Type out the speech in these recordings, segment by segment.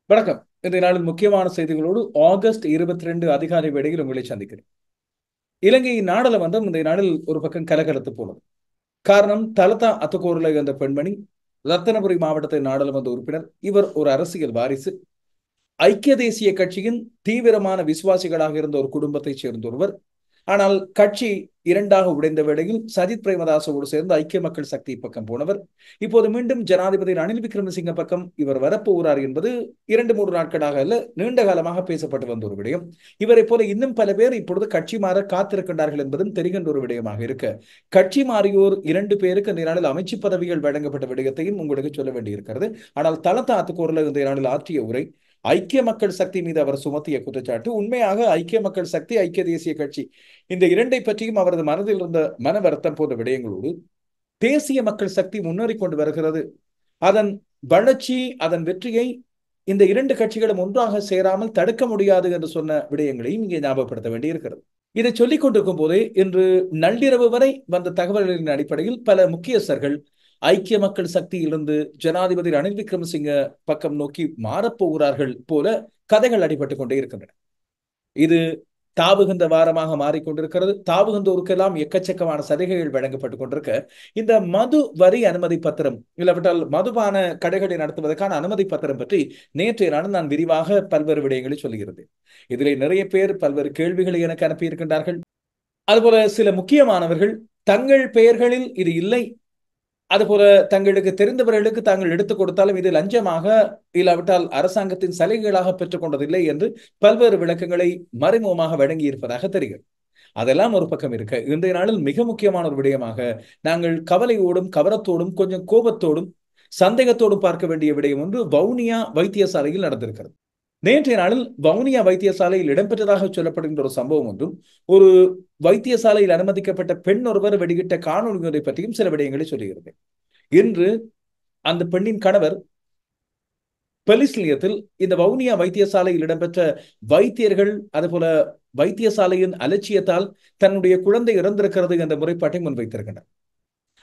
வணக்கம். இன்றைய நாளில் முக்கியமான செய்திகளோடு ஆகஸ்ட் 22 அதிகாலை வேளையில் உங்களை சந்திக்கிறேன். இலங்கையின் நாடாளுமன்றம் இன்றைய நாளில் ஒரு பக்கம் கலகலத்து போனது. காரணம், தலதா அத்துக்கோரளை என்ற பெண்மணி ரத்தினபுரி மாவட்டத்தின் நாடாளுமன்ற உறுப்பினர். இவர் ஒரு அரசியல் வாரிசு. ஐக்கிய தேசிய கட்சியின் தீவிரமான விசுவாசிகளாக இருந்த ஒரு குடும்பத்தைச் சேர்ந்த ஒருவர். ஆனால் கட்சி இரண்டாக உடைந்த வேளையில் சஜித் பிரேமதாசோடு சேர்ந்து ஐக்கிய மக்கள் சக்தி பக்கம் போனவர். இப்போது மீண்டும் ஜனாதிபதி ரணில் விக்ரமசிங்க பக்கம் இவர் வரப்போகிறார் என்பது 2-3 நாட்களாக அல்ல, நீண்ட காலமாக பேசப்பட்டு வந்த ஒரு விடயம். இவரை போல இன்னும் பல பேர் இப்பொழுது கட்சி மாற காத்திருக்கின்றார்கள் என்பதும் தெரிகின்ற ஒரு விடயமாக இருக்க, கட்சி மாறியோர் 2 பேருக்கு இந்த நாளில் அமைச்சு பதவிகள் வழங்கப்பட்ட விடயத்தையும் உங்களுக்கு சொல்ல வேண்டியிருக்கிறது. ஆனால் தலதா அத்துக்கோரளை இந்த நாளில் ஆற்றிய உரை, ஐக்கிய மக்கள் சக்தி மீது அவர் சுமத்திய குற்றச்சாட்டு உண்மையாக ஐக்கிய மக்கள் சக்தி, ஐக்கிய தேசிய கட்சி இந்த இரண்டை பற்றியும் அவரது மனதில் இருந்த மன வருத்தம் போன்ற விடயங்களோடு தேசிய மக்கள் சக்தி முன்னேறிக் கொண்டு வருகிறது, அதன் வளர்ச்சி, அதன் வெற்றியை இந்த 2 கட்சிகளும் ஒன்றாக சேராமல் தடுக்க முடியாது என்று சொன்ன விடயங்களையும் இங்கே ஞாபகப்படுத்த வேண்டியிருக்கிறது. இதை சொல்லிக் கொண்டிருக்கும் போதே இன்று நள்ளிரவு வரை வந்த தகவல்களின் அடிப்படையில் பல முக்கியஸ்தர்கள் ஐக்கிய மக்கள் சக்தியிலிருந்து ஜனாதிபதி ரணில் விக்ரமசிங்க பக்கம் நோக்கி மாறப்போகிறார்கள் போல கதைகள் அடிபட்டுக் கொண்டே இருக்கின்றன. இது தாவுகின்ற வாரமாக மாறிக்கொண்டிருக்கிறது. தாவுகின்றோருக்கெல்லாம் எக்கச்சக்கமான சலுகைகள் வழங்கப்பட்டுக் கொண்டிருக்க, இந்த மது வரி அனுமதி பத்திரம் இல்லாவிட்டால் மதுபான கடைகளை நடத்துவதற்கான அனுமதி பத்திரம் பற்றி நேற்றைய நாள் நான் விரிவாக பல்வேறு விடயங்களை சொல்லியிருந்தேன். இதிலே நிறைய பேர் பல்வேறு கேள்விகளை எனக்கு அனுப்பியிருக்கின்றார்கள். அதுபோல சில முக்கியமானவர்கள் தங்கள் பெயர்களில் இது இல்லை, அதுபோல தங்களுக்கு தெரிந்தவர்களுக்கு தாங்கள் எடுத்துக் கொடுத்தாலும் இது லஞ்சமாக இல்லாவிட்டால் அரசாங்கத்தின் சலுகைகளாக பெற்றுக் கொண்டதில்லை என்று பல்வேறு விளக்கங்களை மறைமுகமாக வழங்கி இருப்பதாக தெரிகிறது. அதெல்லாம் ஒரு பக்கம் இருக்க, இன்றைய நாளில் மிக முக்கியமான ஒரு விடயமாக நாங்கள் கவலையோடும் கவனத்தோடும் கொஞ்சம் கோபத்தோடும் சந்தேகத்தோடும் பார்க்க வேண்டிய விடயம் ஒன்று வவுனியா வைத்தியசாலையில் நடந்திருக்கிறது. நேற்றைய நாளில் வவுனியா வைத்தியசாலையில் இடம்பெற்றதாக சொல்லப்படுகின்ற ஒரு சம்பவம் ஒன்றும், ஒரு வைத்தியசாலையில் அனுமதிக்கப்பட்ட பெண் ஒருவர் வெளியிட்ட காணொலிகளை பற்றியும் சில விடயங்களை சொல்லுகிறது. இன்று அந்த பெண்ணின் கணவர் போலீஸ் நிலையத்தில் இந்த வவுனியா வைத்தியசாலையில் இடம்பெற்ற வைத்தியர்கள் அதுபோல வைத்தியசாலையின் அலட்சியத்தால் தன்னுடைய குழந்தை இறந்திருக்கிறது என்ற முறைப்பாட்டை முன்வைத்திருக்கின்றனர்.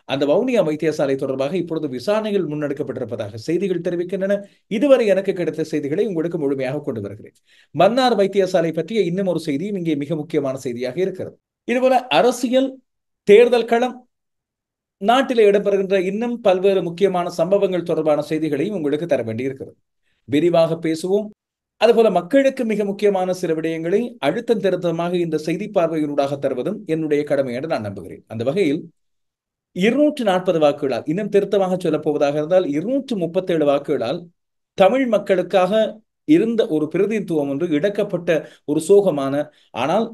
அந்த வவுனியா வைத்தியசாலை தொடர்பாக இப்பொழுது விசாரணைகள் முன்னெடுக்கப்பட்டிருப்பதாக செய்திகள் தெரிவிக்கின்றன. இதுவரை எனக்கு கிடைத்த செய்திகளை உங்களுக்கு முழுமையாக கொண்டு வருகிறேன். மன்னார் வைத்தியசாலை பற்றிய இன்னும் ஒரு செய்தியும் இங்கே மிக முக்கியமான செய்தியாக இருக்கிறது. இதுபோல அரசியல், தேர்தல் களம், நாட்டிலே இடம்பெறுகின்ற இன்னும் பல்வேறு முக்கியமான சம்பவங்கள் தொடர்பான செய்திகளையும் உங்களுக்கு தர வேண்டியிருக்கிறது. விரிவாக பேசுவோம். அதுபோல மக்களுக்கு மிக முக்கியமான சில விடயங்களை அழுத்தம் திருத்தமாக இந்த செய்தி பார்வையினூடாக தருவதும் என்னுடைய கடமை என்று நான் நம்புகிறேன். அந்த வகையில் 240 வாக்குகளால், இன்னும் திருத்தமாக சொல்ல போவதாக இருந்தால் 237 வாக்குகளால் தமிழ் மக்களுக்காக இருந்த ஒரு பிரதிநிதித்துவம் ஒன்று இழக்கப்பட்ட ஒரு சோகமான, ஆனால்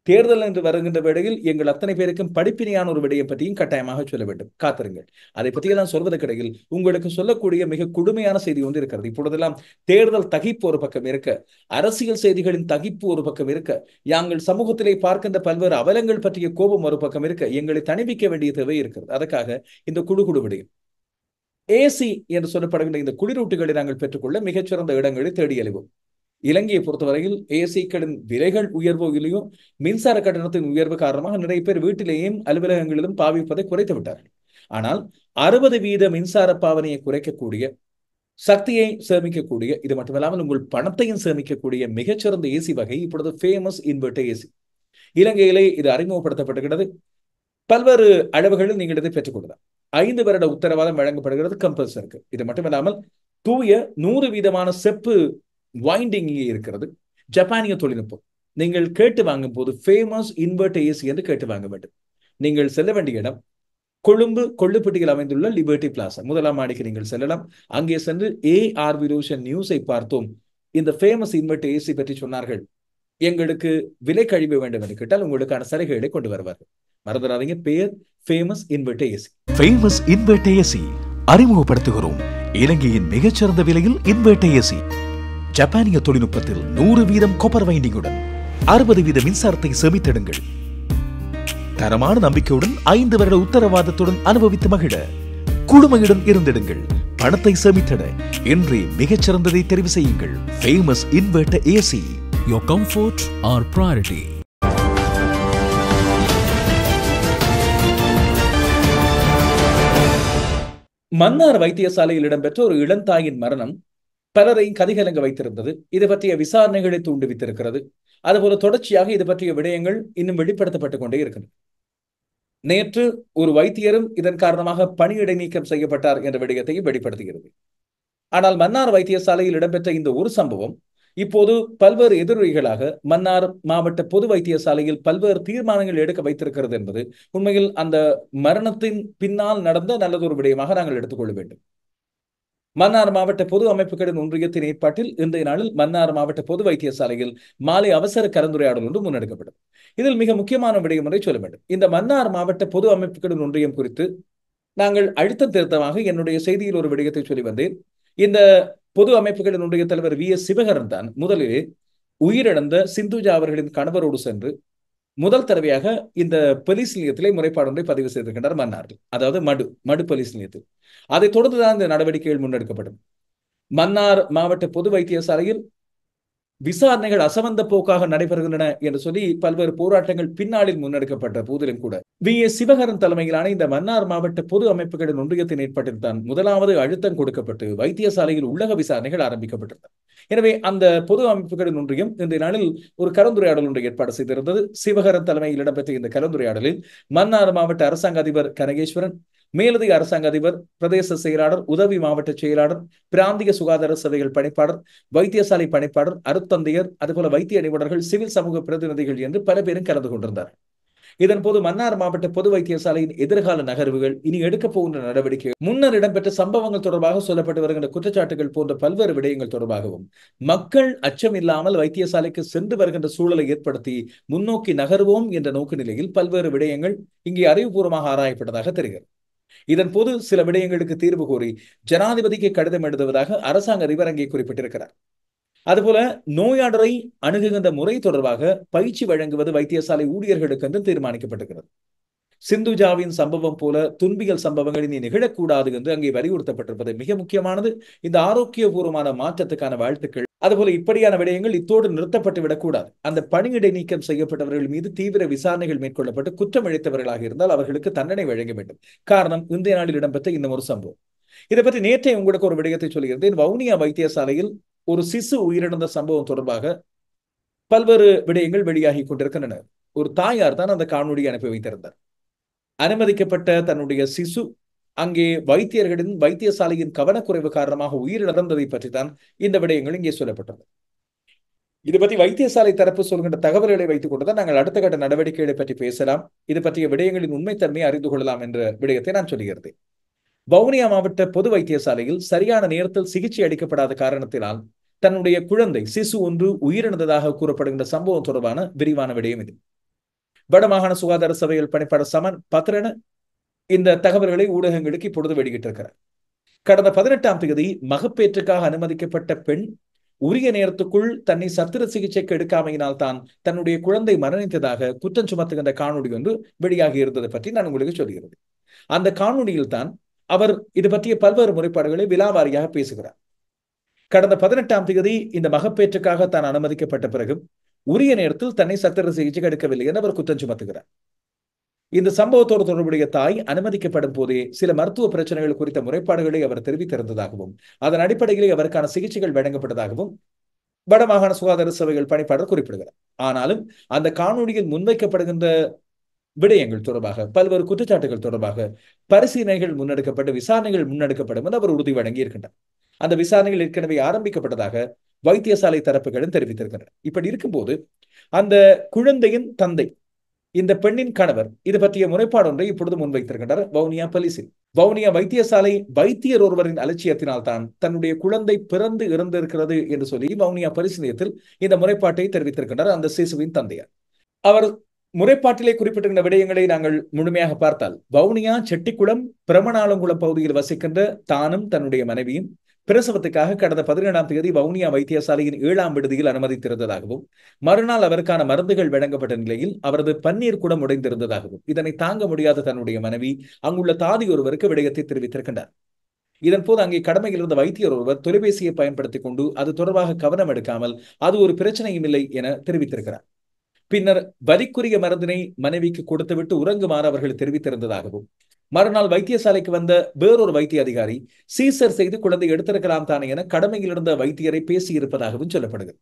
தேர்தல் என்று வருகின்ற வேளையில் எங்கள் அத்தனை பேருக்கும் படிப்பினையான ஒரு விடயம் பற்றியும் கட்டாயமாக சொல்ல வேண்டும். காத்திருங்கள். அதை பற்றியெல்லாம் சொல்வதற்கிடையில் உங்களுக்கு சொல்லக்கூடிய மிக கொடுமையான செய்தி ஒன்று இருக்கிறது. இப்பொழுதெல்லாம் தேர்தல் தகிப்பு ஒரு பக்கம் இருக்க, அரசியல் செய்திகளின் தகிப்பு ஒரு பக்கம் இருக்க, நாங்கள் சமூகத்திலே பார்க்கின்ற பல்வேறு அவலங்கள் பற்றிய கோபம் ஒரு பக்கம் இருக்க, எங்களை தணிவிக்க வேண்டிய தேவை இருக்கிறது. அதற்காக இந்த குழு விடயம் ஏசி என்று சொல்லப்படுகின்ற இந்த குளிரூட்டிகளை நாங்கள் பெற்றுக்கொள்ள மிகச்சிறந்த இடங்களை தேடி எழுவோம். இலங்கையை பொறுத்தவரையில் ஏசிக்களின் விலைகள் உயர்வோ இல்லையோ, மின்சார கட்டணத்தின் உயர்வு காரணமாக நிறைய பேர் வீட்டிலேயும் அலுவலகங்களிலும் பாவிப்பதை குறைத்து விட்டார்கள். ஆனால் 60% மின்சார பாவனையை குறைக்கக்கூடிய, சக்தியை சேமிக்கக்கூடிய, இது மட்டுமல்லாமல் உங்கள் பணத்தையும் சேமிக்கக்கூடிய மிகச்சிறந்த ஏசி வகை இப்பொழுது ஃபேமஸ் இன்வெர்டர் ஏசி. இலங்கையிலே இது அறிமுகப்படுத்தப்படுகிறது. பல்வேறு அளவுகளில் நீங்கள் இதை பெற்றுக்கொள்ளலாம். 5 வருட உத்தரவாதம் வழங்கப்படுகிறது கம்பல்சருக்கு. இது மட்டுமில்லாமல் தூய 100% செப்பு வைண்டிங் இங்கே இருக்கிறது. ஜப்பானிய தொழில்நுட்பம். நீங்கள் கேட்டு வாங்கும் போது ஃபேமஸ் இன்வெர்டர் ஏசி என்று கேட்டு வாங்க வேண்டும். நீங்கள் செல்ல வேண்டிய இடம் கொழும்பு கொள்ளுப்பட்டியில் அமைந்துள்ள லிபர்டி பிளாசா. 1ஆம் மாடிக்கு நீங்கள் செல்லலாம். அங்கே சென்று AR விலோஷன் நியூஸை பார்த்தோம். இந்த ஃபேமஸ் இன்வெர்டர் ஏசி பற்றி சொன்னார்கள். எங்களுக்கு விலை கழிவு வேண்டும் என்று கேட்டால் உங்களுக்கான சலுகைகளை கொண்டு வருவார்கள். மறந்துடாதீங்க, பெயர் famous inverter AC. Famous inverter AC அறிமுகப்படுத்துகிறோம். இலங்கையின் மிகச்சிறந்த விலையில் இன்வெர்டர் ஏசி. ஜப்பானிய தொழில்நுட்பத்தில் 100% காப்பர் வைண்டிங்குடன் 60% மின்சாரத்தை சேமித்திடுங்கள். தரமான நம்பிக்கையுடன் 5 வருட உத்தரவாதத்துடன் அனுபவித்து மகிழ குழுமையுடன் இருந்திடுங்கள். பணத்தை சேமித்திட இன்றே மிகச்சிறந்ததை தெரிவு செய்யுங்கள். Famous inverter AC. Your comfort our priority. Mannar வைத்தியசாலையில் இடம்பெற்ற ஒரு இளந்தாயின் மரணம் பலரையும் கதிகலங்க வைத்திருந்தது. இது பற்றிய விசாரணைகளை தூண்டுவித்திருக்கிறது. அதுபோல தொடர்ச்சியாக இது பற்றிய விடயங்கள் இன்னும் வெளிப்படுத்தப்பட்டுக் கொண்டே இருக்கின்றன. நேற்று ஒரு வைத்தியரும் இதன் காரணமாக பணியிடை நீக்கம் செய்யப்பட்டார் என்ற விடயத்தையும் வெளிப்படுத்துகிறது. ஆனால் மன்னார் வைத்தியசாலையில் இடம்பெற்ற இந்த ஒரு சம்பவம் இப்போது பல்வேறு எதிரொலிகளாக மன்னார் மாவட்ட பொது வைத்தியசாலையில் பல்வேறு தீர்மானங்கள் எடுக்க வைத்திருக்கிறது என்பது உண்மையில் அந்த மரணத்தின் பின்னால் நடந்த நல்லதொரு விடயமாக நாங்கள் எடுத்துக்கொள்ள வேண்டும். மன்னார் மாவட்ட பொது அமைப்புகளின் ஒன்றியத்தின் ஏற்பாட்டில் இன்றைய நாளில் மன்னார் மாவட்ட பொது வைத்தியசாலையில் மாலை அவசர கலந்துரையாடல் ஒன்று முன்னெடுக்கப்படும். இதில் மிக முக்கியமான விடயம் ஒன்றை சொல்ல வேண்டும். இந்த மன்னார் மாவட்ட பொது அமைப்புகளின் ஒன்றியம் குறித்து நாங்கள் அழுத்தம் திருத்தமாக என்னுடைய செய்தியில் ஒரு விடயத்தை சொல்லி வந்தேன். இந்த பொது அமைப்புகளின் ஒன்றிய தலைவர் VS சிவகரன் தான் முதலிலே உயிரிழந்த சிந்துஜா அவர்களின் கணவரோடு சென்று முதல் தடவையாக இந்த போலீஸ் நிலையத்திலே முறைப்பாடு ஒன்றை பதிவு செய்திருக்கின்றார் மன்னாரில், அதாவது மடு போலீஸ் நிலையத்தில். அதைத் தொடர்ந்துதான் இந்த நடவடிக்கைகள் முன்னெடுக்கப்படும். மன்னார் மாவட்ட பொது வைத்தியசாலையில் விசாரணைகள் அசமந்த போக்காக நடைபெறுகின்றன என்று சொல்லி பல்வேறு போராட்டங்கள் பின்னாளில் முன்னெடுக்கப்பட்ட போதிலும் கூட VS சிவகரன் தலைமையிலான இந்த மன்னார் மாவட்ட பொது அமைப்புகளின் ஒன்றியத்தின் ஏற்பாட்டில் தான் முதலாவது அழுத்தம் கொடுக்கப்பட்டு வைத்தியசாலையில் உள்ளக விசாரணைகள் ஆரம்பிக்கப்பட்டது. எனவே அந்த பொது அமைப்புகளின் ஒன்றியம் இன்றைய நாளில் ஒரு கலந்துரையாடல் ஒன்றை ஏற்பாடு செய்திருந்தது. சிவகரன் தலைமையில் இடம்பெற்ற இந்த கலந்துரையாடலில் மன்னார் மாவட்ட அரசாங்க அதிபர் கனகேஸ்வரன், மேலதிக அரசாங்க அதிபர், பிரதேச செயலாளர், உதவி மாவட்ட செயலாளர், பிராந்திய சுகாதார சேவைகள் பணிப்பாளர், வைத்தியசாலை பணிப்பாளர், அருத்தந்தையர், அதுபோல வைத்திய நிபுணர்கள், சிவில் சமூக பிரதிநிதிகள் என்று பல பேரும் கலந்து கொண்டிருந்தார். இதன் போது மன்னார் மாவட்ட பொது வைத்தியசாலையின் எதிர்கால நகர்வுகள், இனி எடுக்கப் போகின்ற நடவடிக்கைகள், முன்னர் இடம்பெற்ற சம்பவங்கள் தொடர்பாக சொல்லப்பட்டு வருகின்ற குற்றச்சாட்டுகள் போன்ற பல்வேறு விடயங்கள் தொடர்பாகவும் மக்கள் அச்சம் இல்லாமல் வைத்தியசாலைக்கு சென்று வருகின்ற சூழலை ஏற்படுத்தி முன்னோக்கி நகர்வோம் என்ற நோக்கு நிலையில் பல்வேறு விடயங்கள் இங்கே அறிவுபூர்வமாக ஆராயப்பட்டதாக தெரிகிறது. இதன் போது சில விடயங்களுக்கு தீர்வு கோரி ஜனாதிபதிக்கு கடிதம் எழுதுவதாக அரசாங்க அதிபர் அங்கே குறிப்பிட்டிருக்கிறார். அதுபோல நோயாளரை அணுகுகின்ற முறை தொடர்பாக பயிற்சி வழங்குவது வைத்தியசாலை ஊழியர்களுக்கு என்று தீர்மானிக்கப்பட்டிருக்கிறது. சிந்துஜாவின் சம்பவம் போல துன்பியல் சம்பவங்கள் இனி நிகழக்கூடாது என்று அங்கே வலியுறுத்தப்பட்டிருப்பது மிக முக்கியமானது. இந்த ஆரோக்கியபூர்வமான மாற்றத்துக்கான வாழ்த்துக்கள். அதுபோல இப்படியான விடயங்கள் இத்தோடு நிறுத்தப்பட்டு விடக்கூடாது. அந்த பணியிடை நீக்கம் செய்யப்பட்டவர்கள் மீது தீவிர விசாரணைகள் மேற்கொள்ளப்பட்டு குற்றம் இழைத்தவர்களாக இருந்தால் அவர்களுக்கு தண்டனை வழங்க வேண்டும். காரணம், இன்றைய நாளில் இடம்பெற்ற இந்த ஒரு சம்பவம். இதை பற்றி நேற்றே உங்களுக்கு ஒரு விடயத்தை சொல்லியிருந்தேன். வவுனியா வைத்தியசாலையில் ஒரு சிசு உயிரிழந்த சம்பவம் தொடர்பாக பல்வேறு விடயங்கள் வெளியாகி கொண்டிருக்கின்றன. ஒரு தாயார் தான் அந்த காணொலியை அனுப்பி வைத்திருந்தார். அனுமதிக்கப்பட்ட தன்னுடைய சிசு அங்கே வைத்தியசாலையின் கவனக்குறைவு காரணமாக உயிரிழந்ததை பற்றி தான் இந்த விடயங்கள் இங்கே சொல்லப்பட்டது. இது பற்றி வைத்தியசாலை தரப்பு சொல்கின்ற தகவல்களை வைத்துக் கொண்டுதான் நாங்கள் அடுத்த கட்ட நடவடிக்கைகளை பற்றி பேசலாம், இது பற்றிய விடயங்களின் உண்மைத்தன்மையை அறிந்து கொள்ளலாம் என்ற விடயத்தை நான் சொல்லுகிறேன். வவுனியா மாவட்ட பொது வைத்தியசாலையில் சரியான நேரத்தில் சிகிச்சை அளிக்கப்படாத காரணத்தினால் தன்னுடைய குழந்தை சிசு ஒன்று உயிரிழந்ததாக கூறப்படுகின்ற சம்பவம் தொடர்பான விரிவான விடயம் இது. வடமாகாண சுகாதார சபைகள் பணிப்பாளர் சமன் பத்ரன இந்த தகவல்களை ஊடகங்களுக்கு இப்பொழுது வெளியிட்டிருக்கிறார். கடந்த 18ஆம் தேதி மகப்பேற்றுக்காக அனுமதிக்கப்பட்ட பெண் உரிய நேரத்துக்குள் தன்னை சத்திர சிகிச்சைக்கு எடுக்காமையினால் தான் தன்னுடைய குழந்தை மரணித்ததாக குற்றம் சுமத்துகின்ற காணொலி ஒன்று வெளியாகி இருந்ததை பற்றி நான் உங்களுக்கு சொல்கிறேன். அந்த காணொலியில் தான் அவர் இது பற்றிய பல்வேறு முறைப்பாடுகளை விலாவாரியாக பேசுகிறார். கடந்த 18ஆம் தேதி இந்த மகப்பேற்றுக்காக தான் அனுமதிக்கப்பட்ட பிறகு உரிய நேரத்தில் தன்னை சத்திர சிகிச்சை எடுக்கவில்லை என்று அவர் குற்றம் சுமத்துகிறார். இந்த சம்பவத்தோடு தொடர்புடைய தாய் அனுமதிக்கப்படும் போதே சில மருத்துவ பிரச்சனைகள் குறித்த முறைப்பாடுகளை அவர் தெரிவித்திருந்ததாகவும் அதன் அடிப்படையிலே அவருக்கான சிகிச்சைகள் வழங்கப்பட்டதாகவும் வடமாகாண சுகாதார சேவைகள் பணிப்பாளர் குறிப்பிடுகிறார். ஆனாலும் அந்த காணொலியில் முன்வைக்கப்படுகின்ற விடயங்கள் தொடர்பாக பல்வேறு குற்றச்சாட்டுகள் தொடர்பாக பரிசீலனைகள் முன்னெடுக்கப்பட்டு விசாரணைகள் முன்னெடுக்கப்படும் என்று அவர் உறுதி வழங்கி இருக்கின்றார். அந்த விசாரணைகள் ஏற்கனவே ஆரம்பிக்கப்பட்டதாக வைத்தியசாலை தரப்புகளும் தெரிவித்திருக்கின்றனர். இப்படி இருக்கும்போது அந்த குழந்தையின் தந்தை, இந்த பெண்ணின் கணவர் இது பற்றிய முறைப்பாடு ஒன்றை இப்பொழுது முன்வைத்திருக்கின்றனர் வவுனியா போலீசில். வவுனியா வைத்தியசாலை வைத்தியர் ஒருவரின் அலட்சியத்தினால் தான் தன்னுடைய குழந்தை பிறந்து இறந்திருக்கிறது என்று சொல்லி வவுனியா போலீஸ் நிலையத்தில் இந்த முறைப்பாட்டை தெரிவித்திருக்கின்றனர் அந்த சிசுவின் தந்தையார். அவர் முறைப்பாட்டிலே குறிப்பிட்டிருந்த விடயங்களை நாங்கள் முழுமையாக பார்த்தால், வவுனியா செட்டிக்குளம் பிரமணாலங்குளம் பகுதியில் வசிக்கின்ற தானும் தன்னுடைய மனைவியும் பிரசவத்துக்காக கடந்த 17ஆம் தேதி வவுனியா வைத்தியசாலையின் 7ஆம் விடுதியில் அனுமதித்திருந்ததாகவும் மறுநாள் அவருக்கான மருந்துகள் வழங்கப்பட்ட நிலையில் அவரது பன்னீர் குடம் உடைந்திருந்ததாகவும் இதனை தாங்க முடியாத தன்னுடைய மனைவி அங்குள்ள தாதி ஒருவருக்கு விடயத்தை தெரிவித்திருக்கின்றார். இதன் போது அங்கே கடமையில் இருந்த வைத்தியர் ஒருவர் தொலைபேசியை பயன்படுத்திக் கொண்டு அது தொடர்பாக கவனம் எடுக்காமல் அது ஒரு பிரச்சனையும் இல்லை என தெரிவித்திருக்கிறார். பின்னர் வலிக்குரிய மருந்தினை மனைவிக்கு கொடுத்துவிட்டு உறங்குமாறு அவர்கள் தெரிவித்திருந்ததாகவும் மறுநாள் வைத்தியசாலைக்கு வந்த வேறொரு வைத்திய அதிகாரி சீசர் செய்து குழந்தை எடுத்திருக்கலாம் தானே என கடமையில் இருந்த வைத்தியரை பேசியிருப்பதாகவும் சொல்லப்படுகிறது.